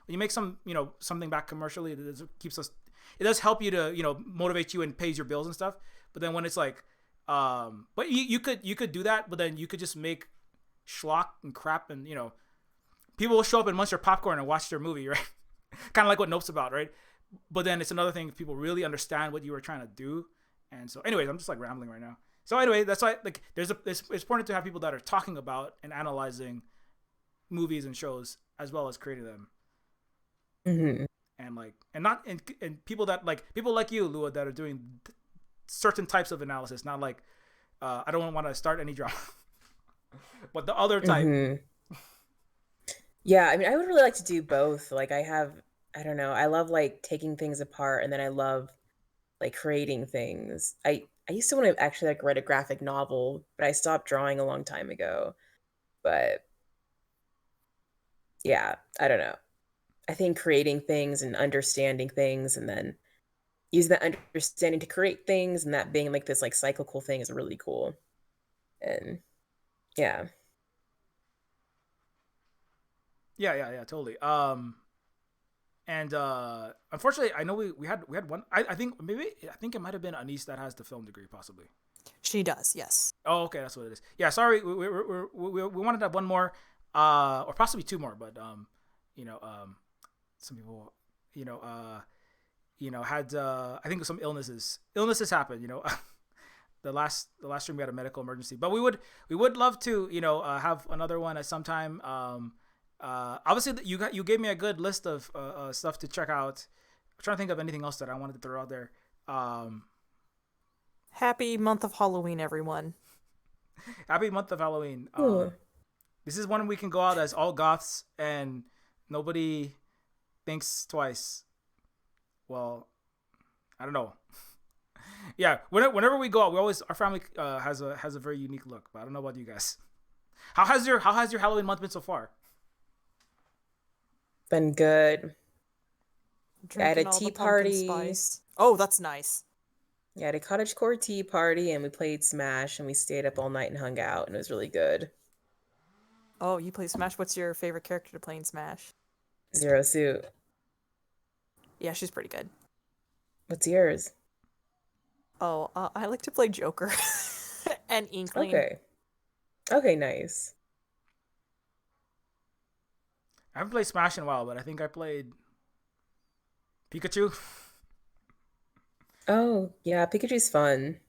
when you make something back commercially, it does help you to motivate you and pays your bills and stuff. But then when it's like, but you could do that, but then you could just make schlock and crap, and people will show up and munch their popcorn and watch their movie, right? Kind of like what Nope's about, right? But then it's another thing if people really understand what you were trying to do. And so, anyways, I'm just like rambling right now. So anyway, that's why like it's important to have people that are talking about and analyzing movies and shows as well as creating them. Mm-hmm. And people that like people like you, Lua, that are doing certain types of analysis, not like I don't want to start any drama, but the other type. Mm-hmm. Yeah, I mean, I would really like to do both. Like I don't know, I love like taking things apart, and then I love like creating things. I used to want to actually like write a graphic novel, but I stopped drawing a long time ago. But yeah, I don't know. I think creating things and understanding things, and then using that understanding to create things, and that being like this like cyclical thing is really cool. And yeah. Yeah, totally. And unfortunately, I know we had one. I think it might have been Anise that has the film degree, possibly. She does, yes. Oh, okay, that's what it is. Yeah, sorry, we wanted to have one more, or possibly two more, but some people, had I think some illnesses happened. The last stream we had a medical emergency, but we would love to have another one at some time. Obviously you gave me a good list of stuff to check out. I'm trying to think of anything else that I wanted to throw out there. Happy month of Halloween, everyone. Happy month of Halloween. This is one we can go out as all goths and nobody thinks twice. Well, I don't know. Yeah, whenever we go out, our family has a very unique look, but I don't know about you guys. How has your Halloween month been so far? Been good. I had a Drinking all tea the pumpkin party. spice. Oh, that's nice. Yeah, I had a cottagecore tea party, and we played Smash, and we stayed up all night and hung out, and it was really good. Oh, you play Smash? What's your favorite character to play in Smash? Zero Suit. Yeah, she's pretty good. What's yours? Oh, I like to play Joker and Inkling. Okay, nice. I haven't played Smash in a while, but I think I played Pikachu. Oh, yeah, Pikachu's fun.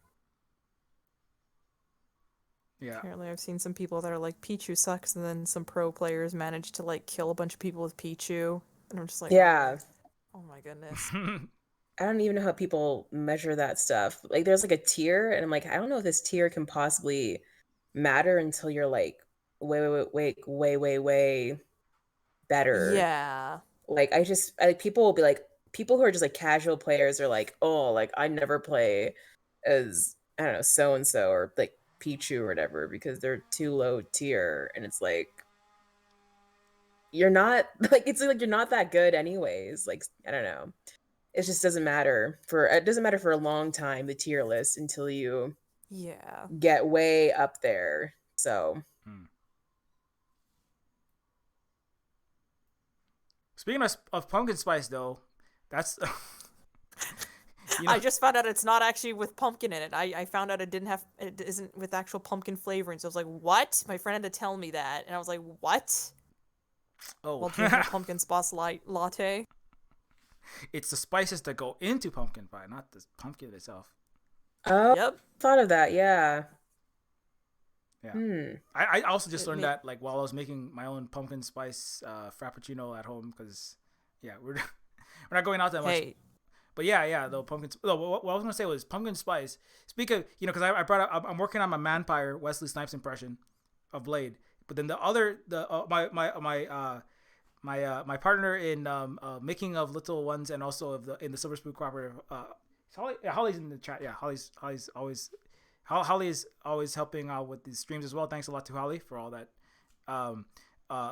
Yeah. Apparently I've seen some people that are like, Pichu sucks, and then some pro players manage to like kill a bunch of people with Pichu. And I'm just like, yeah. Oh my goodness. I don't even know how people measure that stuff. Like there's like a tier, and I'm like, I don't know if this tier can possibly matter until you're like way better. Yeah. Like people will be like, people who are just like casual players are like, oh, like I never play as, I don't know, so and so, or like Pichu or whatever, because they're too low tier. And it's like, you're not like, it's like you're not that good anyways. Like, I don't know. It just doesn't matter for a long time, the tier list, until you get way up there. So speaking of pumpkin spice, though, that's I just found out it's not actually with pumpkin in it. I found out it isn't with actual pumpkin flavoring. So I was like, what? My friend had to tell me that, and I was like, what? Oh, while drinking a pumpkin spice latte. It's the spices that go into pumpkin pie, not the pumpkin itself. Oh, yep. Thought of that, yeah. Yeah. I also just learned that like while I was making my own pumpkin spice frappuccino at home, because we're not going out that much. But the pumpkin. No, what I was gonna say was pumpkin spice. Speak of because I brought up, I'm working on my Manpire Wesley Snipes impression of Blade, but then my partner in making of Little Ones and also in the Silver Spook Cooperative Holly, yeah, Holly's in the chat. Yeah, Holly's always Holly is always helping out with these streams as well. Thanks a lot to Holly for all that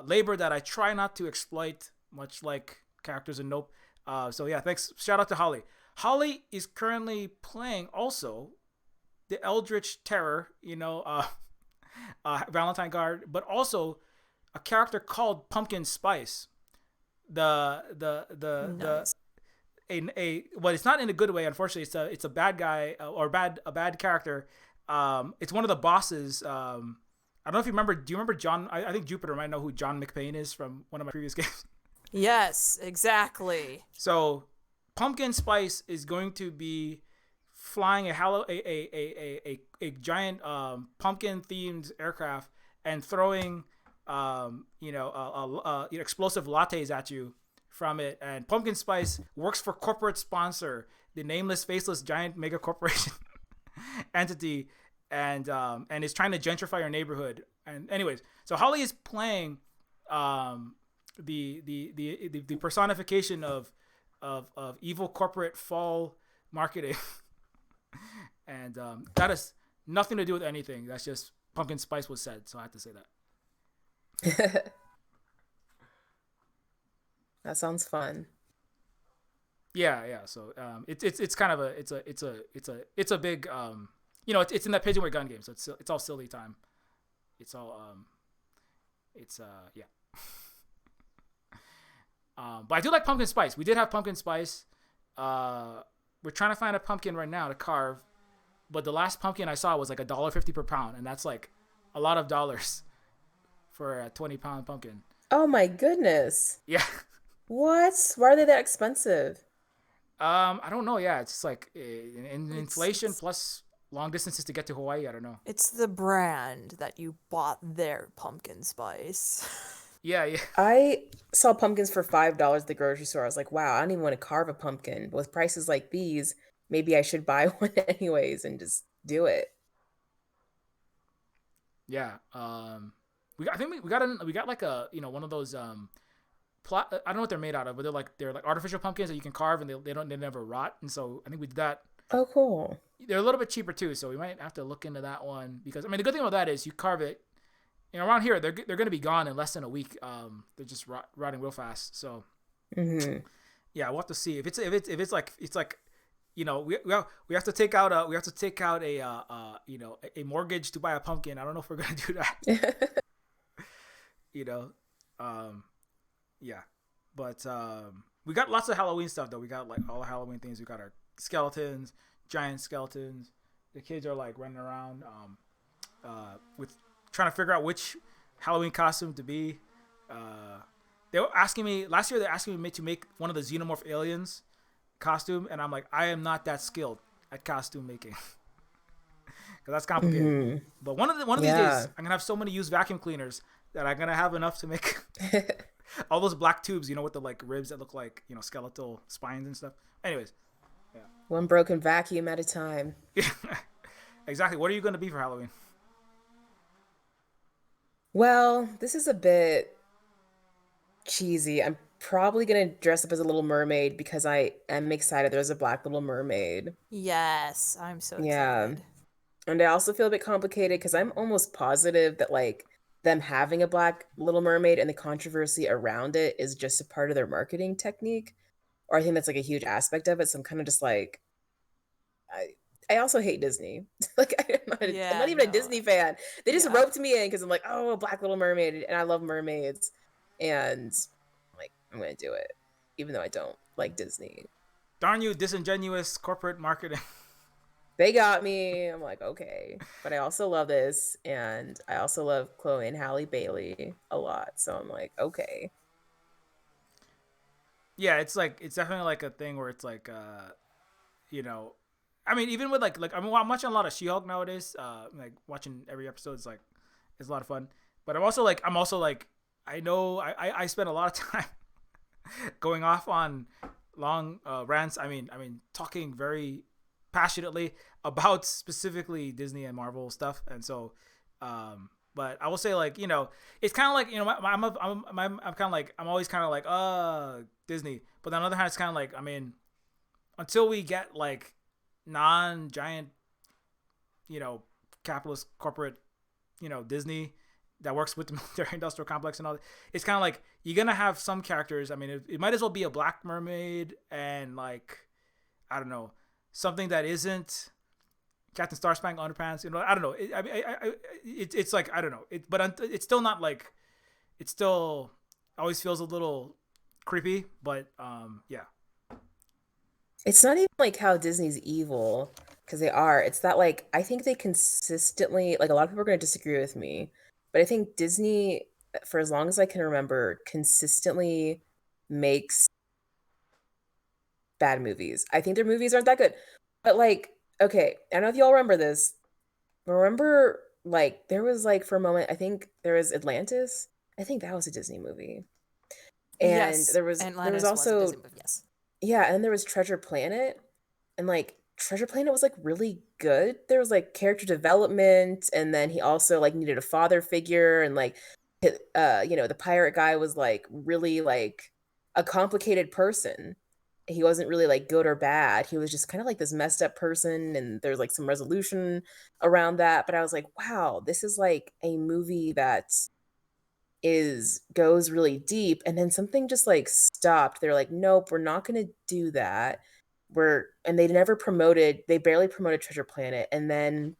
labor that I try not to exploit, much like characters in Nope. So yeah, thanks. Shout out to Holly. Holly is currently playing also the Eldritch Terror, Valentine Guard, but also a character called Pumpkin Spice. Nice. Well, it's not in a good way, unfortunately. It's a bad guy or a bad character. It's one of the bosses. I don't know if you remember. Do you remember John? I think Jupiter might know who John McPain is from one of my previous games. Yes, exactly. So, Pumpkin Spice is going to be flying a giant pumpkin themed aircraft and throwing explosive lattes at you from it. And Pumpkin Spice works for corporate sponsor, the nameless, faceless, giant mega corporation entity, and is trying to gentrify your neighborhood. And anyways, so Holly is playing the personification of evil corporate fall marketing. And that has nothing to do with anything. That's just Pumpkin Spice was said, so I had to say that. That sounds fun. Yeah. So it's kind of it's a big it's in that pigeon gun game, so it's all silly time. It's all yeah. But I do like Pumpkin Spice. We did have Pumpkin Spice. We're trying to find a pumpkin right now to carve, but the last pumpkin I saw was like $1.50 per pound, and that's like a lot of dollars for a 20-pound pumpkin. Oh my goodness. Yeah. What? Why are they that expensive? I don't know. Yeah, it's just like inflation plus long distances to get to Hawaii. I don't know. It's the brand that you bought their Pumpkin Spice. Yeah. I saw pumpkins for $5 at the grocery store. I was like, wow, I don't even want to carve a pumpkin. But with prices like these, maybe I should buy one anyways and just do it. Yeah. We got like a one of those I don't know what they're made out of, but they're like artificial pumpkins that you can carve and they never rot. And so I think we did that. Oh, cool. They're a little bit cheaper too, so we might have to look into that one because the good thing about that is you carve it. Around here they're going to be gone in less than a week. They're just rotting real fast. So yeah, we'll have to see if it's like we have to take out a mortgage to buy a pumpkin. I don't know if we're going to do that. Yeah, but we got lots of Halloween stuff though. We got like all the Halloween things. We got our skeletons, giant skeletons. The kids are like running around with trying to figure out which Halloween costume to be. They were asking me last year. They're asking me to make one of the xenomorph aliens costume, and I'm like, I am not that skilled at costume making because that's complicated. But one of these days, I'm gonna have so many used vacuum cleaners that I'm gonna have enough to make all those black tubes, with the like ribs that look like skeletal spines and stuff. Anyways, yeah. One broken vacuum at a time. Exactly. What are you gonna be for Halloween? Well, this is a bit cheesy. I'm probably going to dress up as a Little Mermaid because I am excited there's a Black Little Mermaid. Yes, I'm so excited. And I also feel a bit complicated because I'm almost positive that like them having a Black Little Mermaid and the controversy around it is just a part of their marketing technique. Or I think that's like a huge aspect of it. So I'm kind of just like, I also hate Disney. Like I'm not even a Disney fan. They just roped me in because I'm like, oh, Black Little Mermaid, and I love mermaids, and I'm gonna do it, even though I don't like Disney. Darn you, disingenuous corporate marketing. They got me. I'm like, okay, but I also love this, and I also love Chloe and Halle Bailey a lot. So I'm like, okay. Yeah, it's definitely like a thing where it's like, even with like I'm watching a lot of She-Hulk nowadays. Like watching every episode is it's a lot of fun. But I'm also like I know I spend a lot of time going off on long rants. I mean talking very passionately about specifically Disney and Marvel stuff. And so, but I will say it's kind of like I'm kind of like I'm always kind of like Disney. But on the other hand, it's kind of like until we get like non-giant, capitalist corporate, Disney that works with the military industrial complex and all that. It's kind of like you're gonna have some characters. I mean, it might as well be a black mermaid and like, I don't know, something that isn't Captain Starspangled Underpants. I don't know. It's like, I don't know. But it's still not like, it still always feels a little creepy. But yeah. It's not even like how Disney's evil, because they are. It's that like I think they consistently, like, a lot of people are going to disagree with me, but I think Disney, for as long as I can remember, consistently makes bad movies. I think their movies aren't that good. But like, okay, I don't know if y'all remember this. Remember, like, there was like for a moment, I think there was Atlantis. I think that was a Disney movie. And Yes, there was Atlantis was a also, Disney movie. Yes. yeah, and then there was Treasure Planet. And like Treasure Planet was like really good. There was like character development, and then he also like needed a father figure, and like the pirate guy was like really like a complicated person. He wasn't really like good or bad. He was just kind of like this messed up person, and there's like some resolution around that. But I was like, wow, this is like a movie that is goes really deep, and then something just like stopped. They're like, nope, we're not going to do that. And they barely promoted Treasure Planet, and then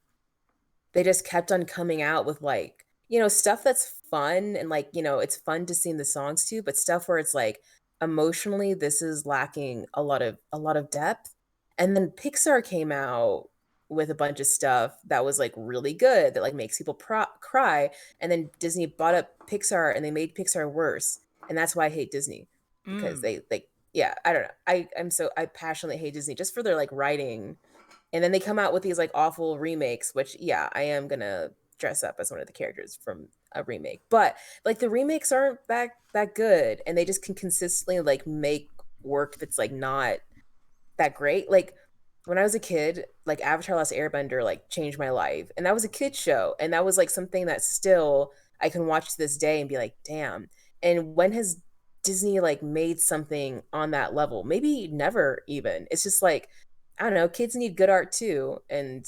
they just kept on coming out with like, stuff that's fun, and like, it's fun to sing the songs to, but stuff where it's like emotionally this is lacking a lot of depth. And then Pixar came out with a bunch of stuff that was like really good, that like makes people cry, and then Disney bought up Pixar and they made Pixar worse. And that's why I hate Disney, because Mm. they like, yeah, I don't know. I passionately hate Disney just for their like writing, and then they come out with these like awful remakes, which, yeah, I am gonna dress up as one of the characters from a remake. But like the remakes aren't that good, and they just can consistently like make work that's like not that great. Like when I was a kid, like Avatar Last Airbender like changed my life. And that was a kid show. And that was like something that still I can watch to this day and be like, damn. And when has Disney like made something on that level? Maybe never even. It's just like, I don't know, kids need good art too. And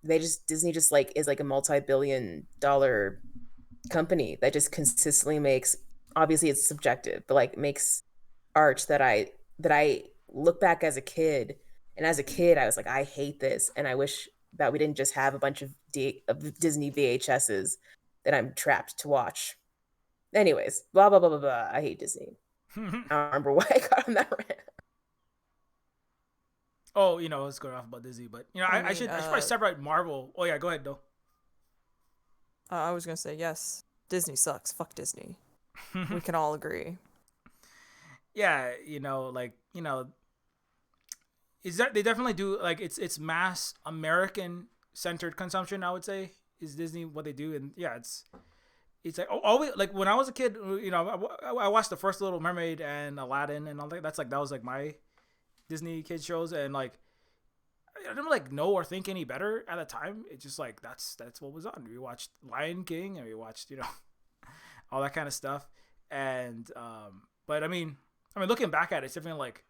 Disney just like is like a multi-billion dollar company that just consistently makes, obviously it's subjective, but like makes art that I look back as a kid, and as a kid I was like, I hate this, and I wish that we didn't just have a bunch of Disney VHSs that I'm trapped to watch. Anyways, blah blah blah blah blah. I hate Disney. I don't remember why I got on that rant. Oh, let's go off about Disney, but I I mean, should probably separate Marvel. Oh yeah, go ahead though. I was gonna say yes. Disney sucks. Fuck Disney. We can all agree. Yeah, like, is that they definitely do, like, it's mass American centered consumption, I would say, is Disney what they do. And yeah, it's like, always, like when I was a kid, I watched the first Little Mermaid and Aladdin and all that. That was like my Disney kids shows. And like, I didn't like know or think any better at the time. It's just like that's what was on. We watched Lion King and we watched, all that kind of stuff. And but I mean looking back at it, it's definitely like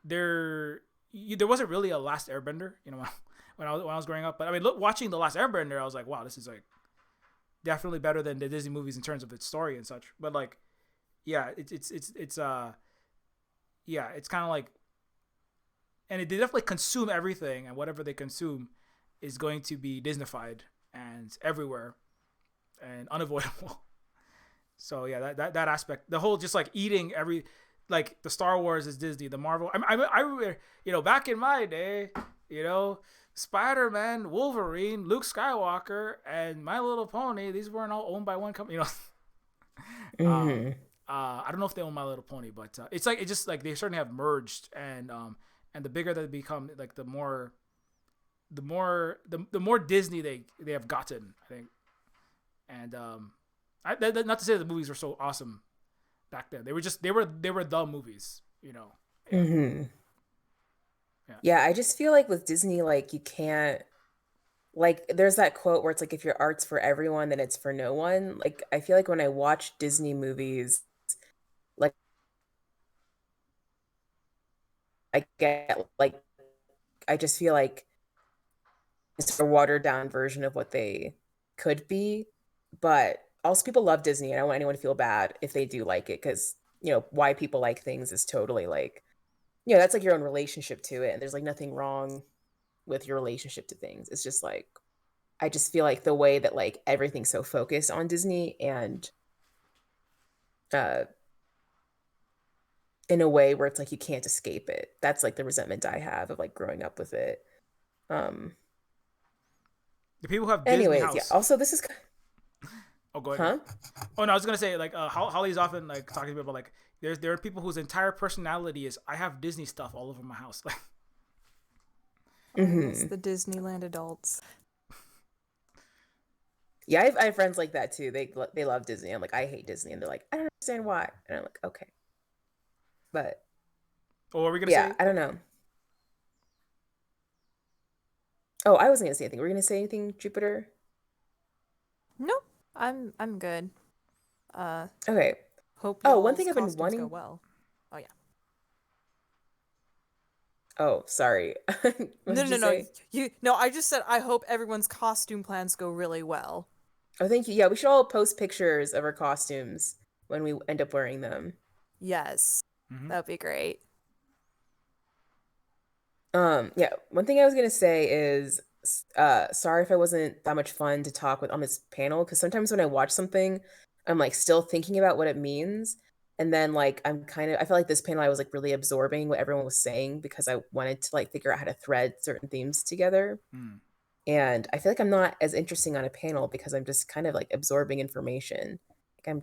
there wasn't really a Last Airbender, when I was growing up. But I mean, watching the Last Airbender, I was like, wow, this is like definitely better than the Disney movies in terms of its story and such. But like, yeah, it's kind of like, and they definitely consume everything, and whatever they consume is going to be Disneyfied and everywhere and unavoidable. So yeah, that aspect, the whole just like eating every, like the Star Wars is Disney, the Marvel. I remember, back in my day, Spider-Man, Wolverine, Luke Skywalker, and My Little Pony. These weren't all owned by one company. Mm-hmm. I don't know if they own My Little Pony, but it's like, it's just like they certainly have merged, and the bigger they become, like the more Disney they have gotten, I think. And not to say that the movies were so awesome back then. They were the movies, Yeah. Mm-hmm. Yeah. Yeah, I just feel like with Disney, like you can't, like there's that quote where it's like if your art's for everyone, then it's for no one. Like I feel like when I watch Disney movies, like I get like I just feel like it's a watered down version of what they could be. But also, people love Disney, and I don't want anyone to feel bad if they do like it, because why people like things is totally like, that's like your own relationship to it, and there's like nothing wrong with your relationship to things. It's just like, I just feel like the way that like everything's so focused on Disney, and uh in a way where it's like you can't escape it. That's like the resentment I have of like growing up with it. Um The people who have Disney Anyways, yeah. House. Also, this is Oh, go ahead. huh? Oh no, I was gonna say like Holly's often like talking to people about like there are people whose entire personality is I have Disney stuff all over my house. Like It's the Disneyland adults. Yeah, I have friends like that too. They love Disney. I'm like, I hate Disney, and they're like, I don't understand why. And I'm like, okay, but what were we gonna yeah, say? I don't know. Oh, I wasn't gonna say anything. Were you gonna say anything, Jupiter? Nope, I'm good. Okay. Hope Oh, one y'all's thing I've been costumes wanting. go well. Oh yeah. Oh, sorry. What No, did no, you no. say? No, I just said I hope everyone's costume plans go really well. Oh, thank you. Yeah, we should all post pictures of our costumes when we end up wearing them. Yes, that'd be great. Yeah, one thing I was gonna say is, sorry if I wasn't that much fun to talk with on this panel, because sometimes when I watch something, I'm like still thinking about what it means, and then like I feel like this panel I was like really absorbing what everyone was saying because I wanted to like figure out how to thread certain themes together. Mm. And I feel like I'm not as interesting on a panel because I'm just kind of like absorbing information. Like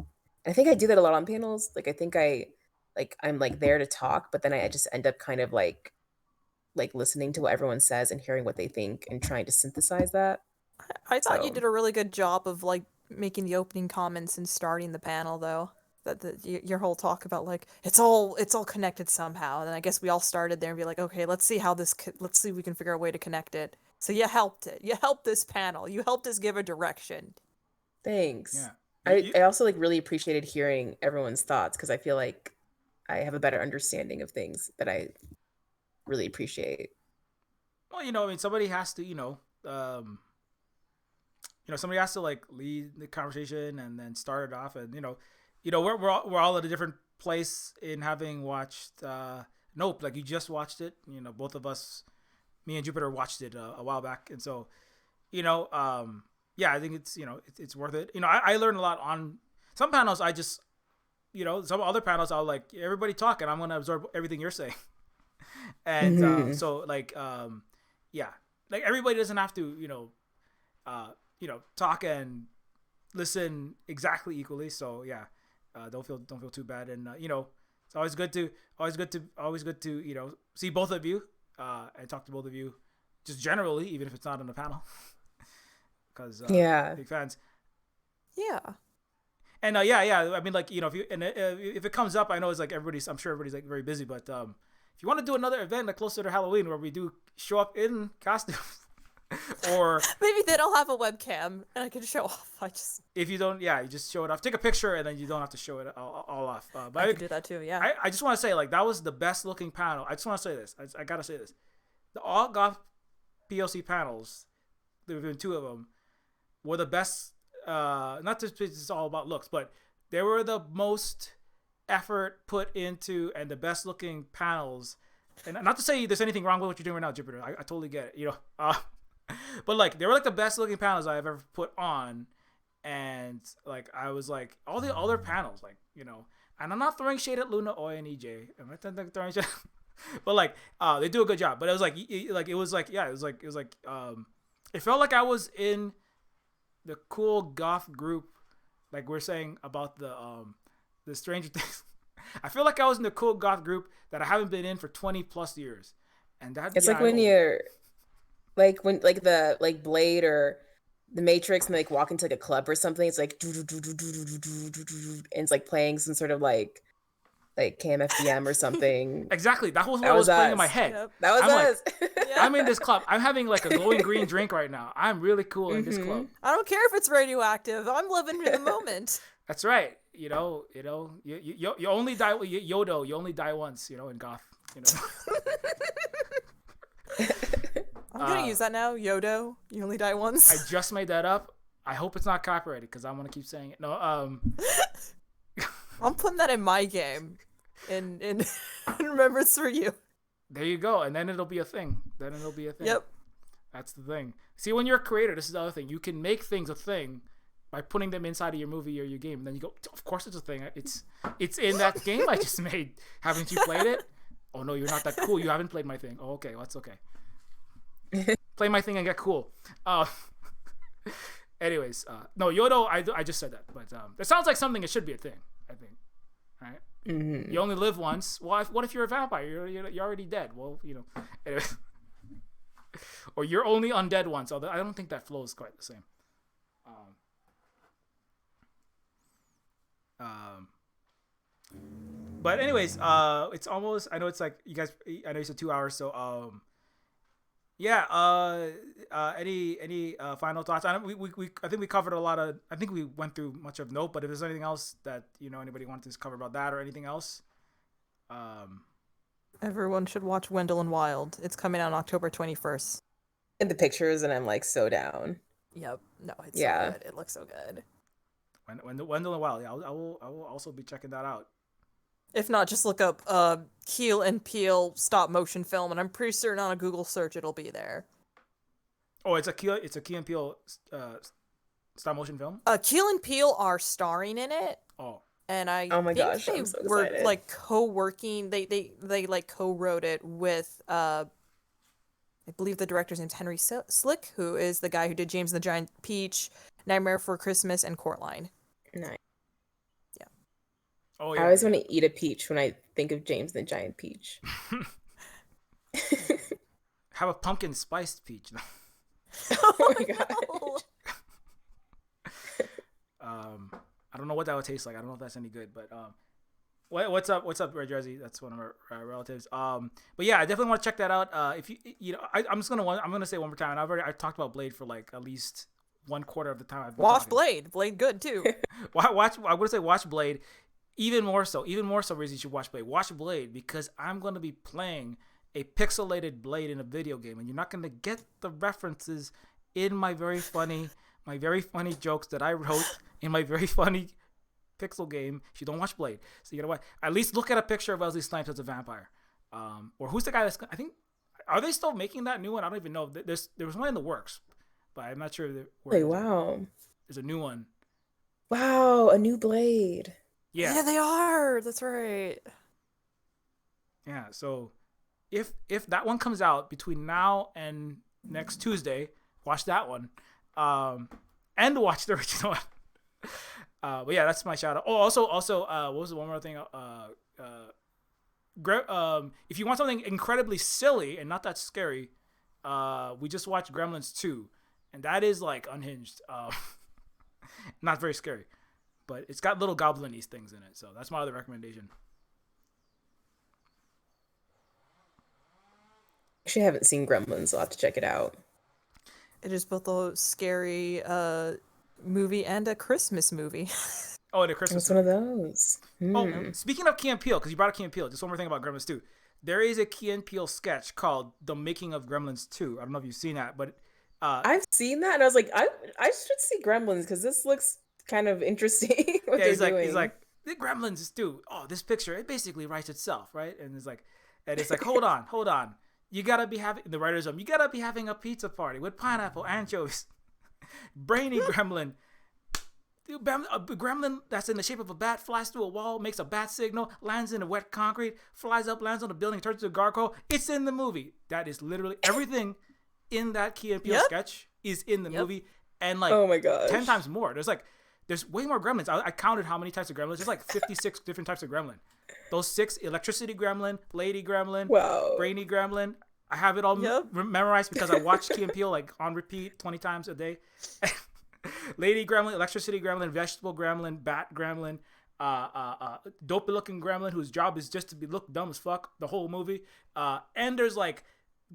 I think I do that a lot on panels. Like I think I'm like there to talk, but then I just end up kind of like listening to what everyone says and hearing what they think and trying to synthesize that. I thought you So did a really good job of like making the opening comments and starting the panel, though. Your whole talk about like it's all connected somehow, and I guess we all started there and be like, okay, let's see let's see if we can figure out a way to connect it. So you helped it. You helped this panel. You helped us give a direction. thanks. Yeah. I also like really appreciated hearing everyone's thoughts because I feel like I have a better understanding of things that I really appreciate. Well, I mean, somebody has to, somebody has to like lead the conversation and then start it off, and we're all at a different place in having watched Nope. Like you just watched it. Both of us, me and Jupiter, watched it a while back, and so, yeah, I think it's worth it. I learned a lot on some panels. I just, some other panels I'll like everybody talk, and I'm gonna absorb everything you're saying, and so like yeah, like everybody doesn't have to talk and listen exactly equally. So yeah, don't feel too bad, and it's always good to see both of you and talk to both of you just generally, even if it's not on the panel, because yeah, big fans. Yeah. And yeah. I mean, like if it comes up, I know it's like I'm sure everybody's like very busy, but if you want to do another event like closer to Halloween where we do show up in costumes, or maybe then I'll have a webcam and I can show off. If you don't, you just show it off. Take a picture and then you don't have to show it all off. But I can do that too. Yeah. I just want to say like that was the best looking panel. I just want to say this. I gotta say this. The all goth POC panels, there have been two of them, were the best. Not just because it's all about looks, but they were the most effort put into and the best looking panels. And not to say there's anything wrong with what you're doing right now, Jupiter. I totally get it. But like they were like the best looking panels I've ever put on, and like I was like all the other panels, like and I'm not throwing shade at Luna, Oi, and EJ. I'm not throwing shade, but like they do a good job. But it was like it felt like I was in the cool goth group, like we're saying about the Stranger Things. I feel like I was in the cool goth group that I haven't been in for 20 plus years, and that it's like when you're like when like the like Blade or the Matrix and they like walk into like a club or something. It's like and it's like playing some sort of like KMFDM or something. Exactly. That was what was playing in my head. Yep. That was us. Like, I'm in this club. I'm having like a glowing green drink right now. I'm really cool in this club. I don't care if it's radioactive. I'm living in the moment. That's right. You only die. Yodo. You only die once. In goth. I'm gonna use that now. Yodo, you only die once. I just made that up. I hope it's not copyrighted because I want to keep saying it. No, I'm putting that in my game, in remembrance for you. there you go, and then it'll be a thing. Yep. That's the thing. See, when you're a creator, this is the other thing. You can make things a thing by putting them inside of your movie or your game. And then you go, of course it's a thing. It's in that game I just made. Haven't you played it? Oh no, you're not that cool. You haven't played my thing. Oh, okay, well, that's okay. Play my thing and get cool. Anyways, no, Yodo, I just said that. But it sounds like something, it should be a thing, I think. Right? Mm-hmm. You only live once. Well, what if you're a vampire? You're already dead. Well, anyway. Or you're only undead once. Although I don't think that flow is quite the same. But anyways, it's almost. I know it's like you guys. I know you said 2 hours. So yeah. Any final thoughts? I think we covered a lot of. I think we went through much of Nope. But if there's anything else that anybody wanted to cover about that or anything else, Everyone should watch Wendell and Wild. It's coming out on October 21st. In the pictures, and I'm like so down. Yep. No, it's so good. It looks so good. Wendell and Wild. Yeah, I will also be checking that out. If not, just look up Keel and Peele stop motion film, and I'm pretty certain on a Google search it'll be there. Oh, it's a Keel and Peele stop motion film. Keel and Peele are starring in it. Oh. And I think gosh, they were like co-working. They like co-wrote it with I believe the director's name's Henry Slick, who is the guy who did James and the Giant Peach, Nightmare Before Christmas, and Coraline. Nice. Yeah. Oh yeah. I always want to eat a peach when I think of James and the Giant Peach. Have a pumpkin spiced peach. Oh my god. I don't know what that would taste like. I don't know if that's any good, but what's up, Red Jersey? That's one of our relatives. But yeah, I definitely want to check that out. If I'm gonna say one more time. And I talked about Blade for like at least 1/4 of the time I've been watch talking. Blade good too. I would say watch Blade. Even more so, Rizzy, you should watch Blade. Watch Blade because I'm gonna be playing a pixelated Blade in a video game, and you're not gonna get the references in my very funny jokes that I wrote in my very funny pixel game if you don't watch Blade. So you gotta watch. At least look at a picture of Wesley Snipes as a vampire. Or who's the guy that's? I think are they still making that new one? I don't even know. There was one in the works, but I'm not sure. Wait, wow. There's a new one. Wow, a new Blade. Yeah, they are. That's right. Yeah. So if that one comes out between now and next Tuesday, watch that one. And watch the original one. But yeah, that's my shout out. Oh, also, what was the one more thing? If you want something incredibly silly and not that scary, we just watched Gremlins 2, and that is like unhinged. Not very scary, but it's got little goblin-y things in it. So that's my other recommendation. Actually, I haven't seen Gremlins. I'll have to check it out. It is both a scary movie and a Christmas movie. Oh, and a Christmas. It's one of those. Oh, speaking of Key and Peele, because you brought up Key and Peele, just one more thing about Gremlins 2. There is a Key and Peele sketch called "The Making of Gremlins 2." I don't know if you've seen that, but I've seen that, and I was like, I should see Gremlins because this looks kind of interesting. What they're doing. He's like the Gremlins do. Oh, this picture it basically writes itself, right? And it's like, hold on. You gotta be having the writers' room. You gotta be having a pizza party with pineapple, anchovies, brainy gremlin. A gremlin that's in the shape of a bat flies through a wall, makes a bat signal, lands in the wet concrete, flies up, lands on the building, turns into a gargoyle. It's in the movie. That is literally everything in that Key and Peele sketch is in the movie, and like oh my gosh, 10 times more. There's way more gremlins. I counted how many types of gremlins. There's like 56 different types of gremlin. Those 6: electricity gremlin, lady gremlin, brainy gremlin. I have it all memorized because I watched Key and Peele like on repeat 20 times a day. Lady gremlin, electricity gremlin, vegetable gremlin, bat gremlin, dopey looking gremlin whose job is just to look dumb as fuck the whole movie. And there's like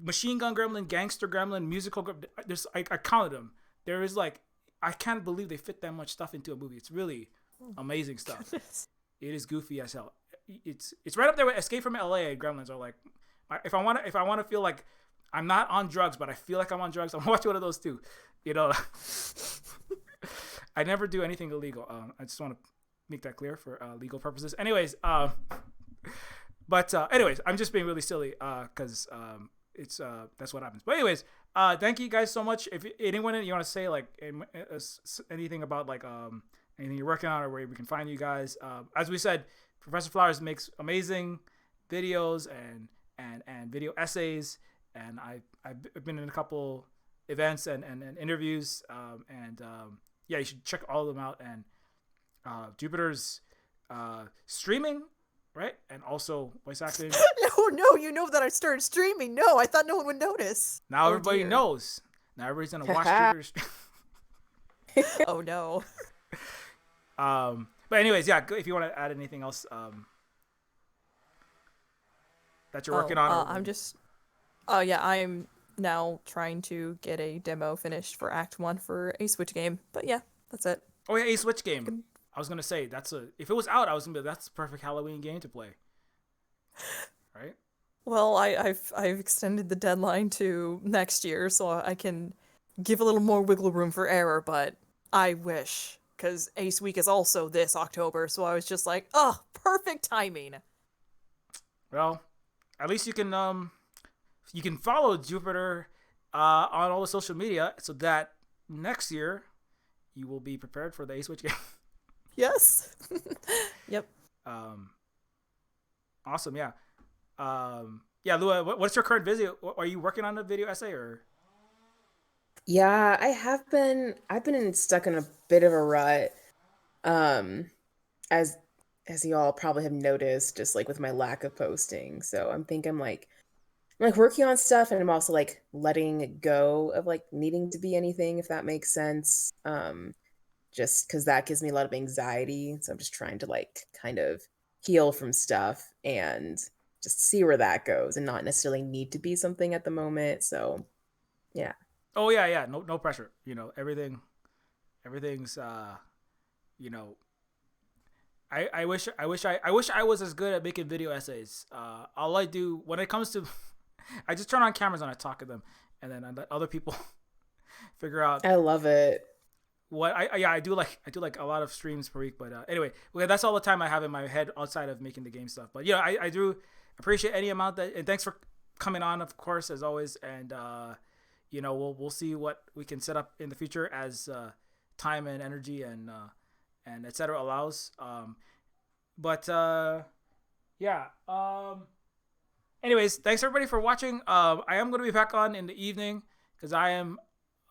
machine gun gremlin, gangster gremlin, musical gremlin. I counted them. There is like I can't believe they fit that much stuff into a movie. It's really amazing stuff. Goodness. It is goofy as hell. It's right up there with Escape from LA and Gremlins are like if I want to feel like I'm not on drugs, but I feel like I'm on drugs. I'm gonna watch one of those too. You know, I never do anything illegal. I just want to make that clear for legal purposes. Anyways, anyways, I'm just being really silly because it's that's what happens. But anyways, thank you guys so much. If anyone you want to say like anything about like anything you're working on or where we can find you guys, as we said, Professor Flowers makes amazing videos and video essays, and I've been in a couple events and interviews, yeah, you should check all of them out. And Jupiter's streaming, right, and also voice acting. No, you know that I started streaming. No, I thought no one would notice. Now everybody dear. knows. Now everybody's gonna watch Jupiter's. Oh no. But anyways, yeah, if you want to add anything else that you're working on. I'm just. Oh yeah, I'm now trying to get a demo finished for Act 1 for a Switch game. But yeah, that's it. Oh yeah, a Switch game. I was gonna say if it was out, I was gonna be that's the perfect Halloween game to play. Right? Well, I've extended the deadline to next year, so I can give a little more wiggle room for error. But I wish, because Ace Week is also this October, so I was just like, oh, perfect timing. Well, at least you can follow Jupiter on all the social media, so that next year you will be prepared for the Ace Switch game. Yes. Yep. Awesome. Yeah. Yeah, Lua, what's your current video? Are you working on a video essay or? Yeah, I have been. I've been stuck in a bit of a rut. As you all probably have noticed, just like with my lack of posting. So I'm like working on stuff, and I'm also like letting go of like needing to be anything, if that makes sense. Just because that gives me a lot of anxiety. So I'm just trying to like kind of heal from stuff and just see where that goes, and not necessarily need to be something at the moment. So yeah. Oh yeah. No pressure. You know, everything's you know, I wish I was as good at making video essays. All I do when it comes to I just turn on cameras and I talk to them, and then I let other people figure out. I love it. What I do like a lot of streams per week, but anyway, that's all the time I have in my head outside of making the game stuff. But yeah, I do appreciate any amount that, and thanks for coming on, of course, as always. And you know, we'll see what we can set up in the future as time and energy and etc. allows. Yeah. Anyways, thanks everybody for watching. I am going to be back on in the evening because I am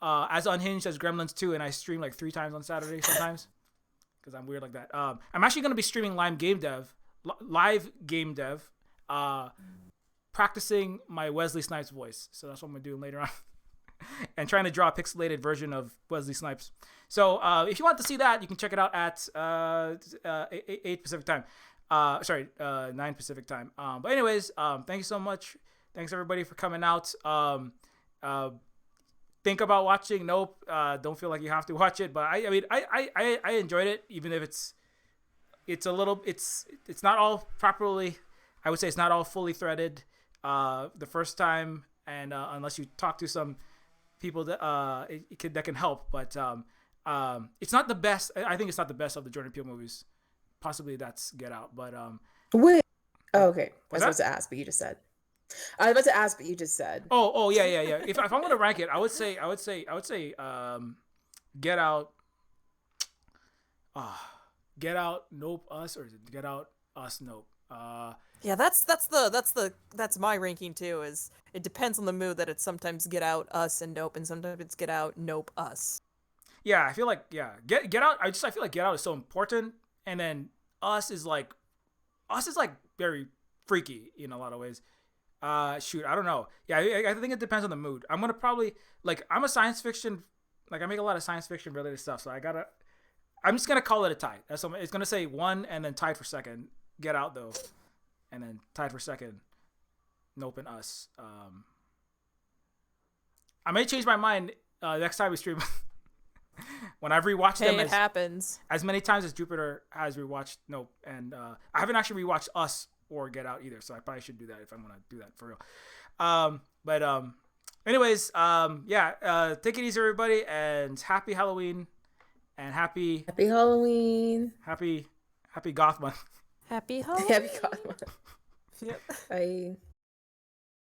as unhinged as Gremlins 2, and I stream like 3 times on Saturday sometimes because I'm weird like that. I'm actually going to be streaming live game dev, practicing my Wesley Snipes voice. So that's what I'm going to do later on. And trying to draw a pixelated version of Wesley Snipes. So if you want to see that, you can check it out at 8 Pacific time. 9 Pacific time. But anyways, thank you so much. Thanks everybody for coming out. Think about watching Nope. Don't feel like you have to watch it, but I mean I enjoyed it, even if it's not all properly. I would say it's not all fully threaded the first time, and unless you talk to some people that that can help. But it's not the best. I think it's not the best of the Jordan Peele movies. Possibly that's Get Out, but wait. Oh, okay. I was What's about to ask, but you just said. I was about to ask, but you just said. Oh yeah. If I'm gonna rank it, I would say Get Out. Get Out, Nope, Us, or is it Get Out, Us, Nope? Yeah, that's my ranking too. Is it depends on the mood that it's sometimes Get Out, Us, and Nope, and sometimes it's Get Out, Nope, Us. Yeah, I feel like Get Out. I feel like Get Out is so important, and then Us is like very freaky in a lot of ways. Shoot, I don't know. Yeah, I think it depends on the mood. I'm gonna probably I'm a science fiction, I make a lot of science fiction related stuff, so I'm just gonna call it a tie. That's what it's gonna say 1 and then tied for second. Get Out though, and then tied for second. Nope and Us. I may change my mind next time we stream. When I've rewatched them, it happens as many times as Jupiter has rewatched Nope, and I haven't actually rewatched Us or Get Out either, so I probably should do that if I'm gonna do that for real. Anyways, take it easy, everybody, and happy Halloween, and happy Halloween. happy Goth month. Happy Halloween. Happy God. Yep. Bye.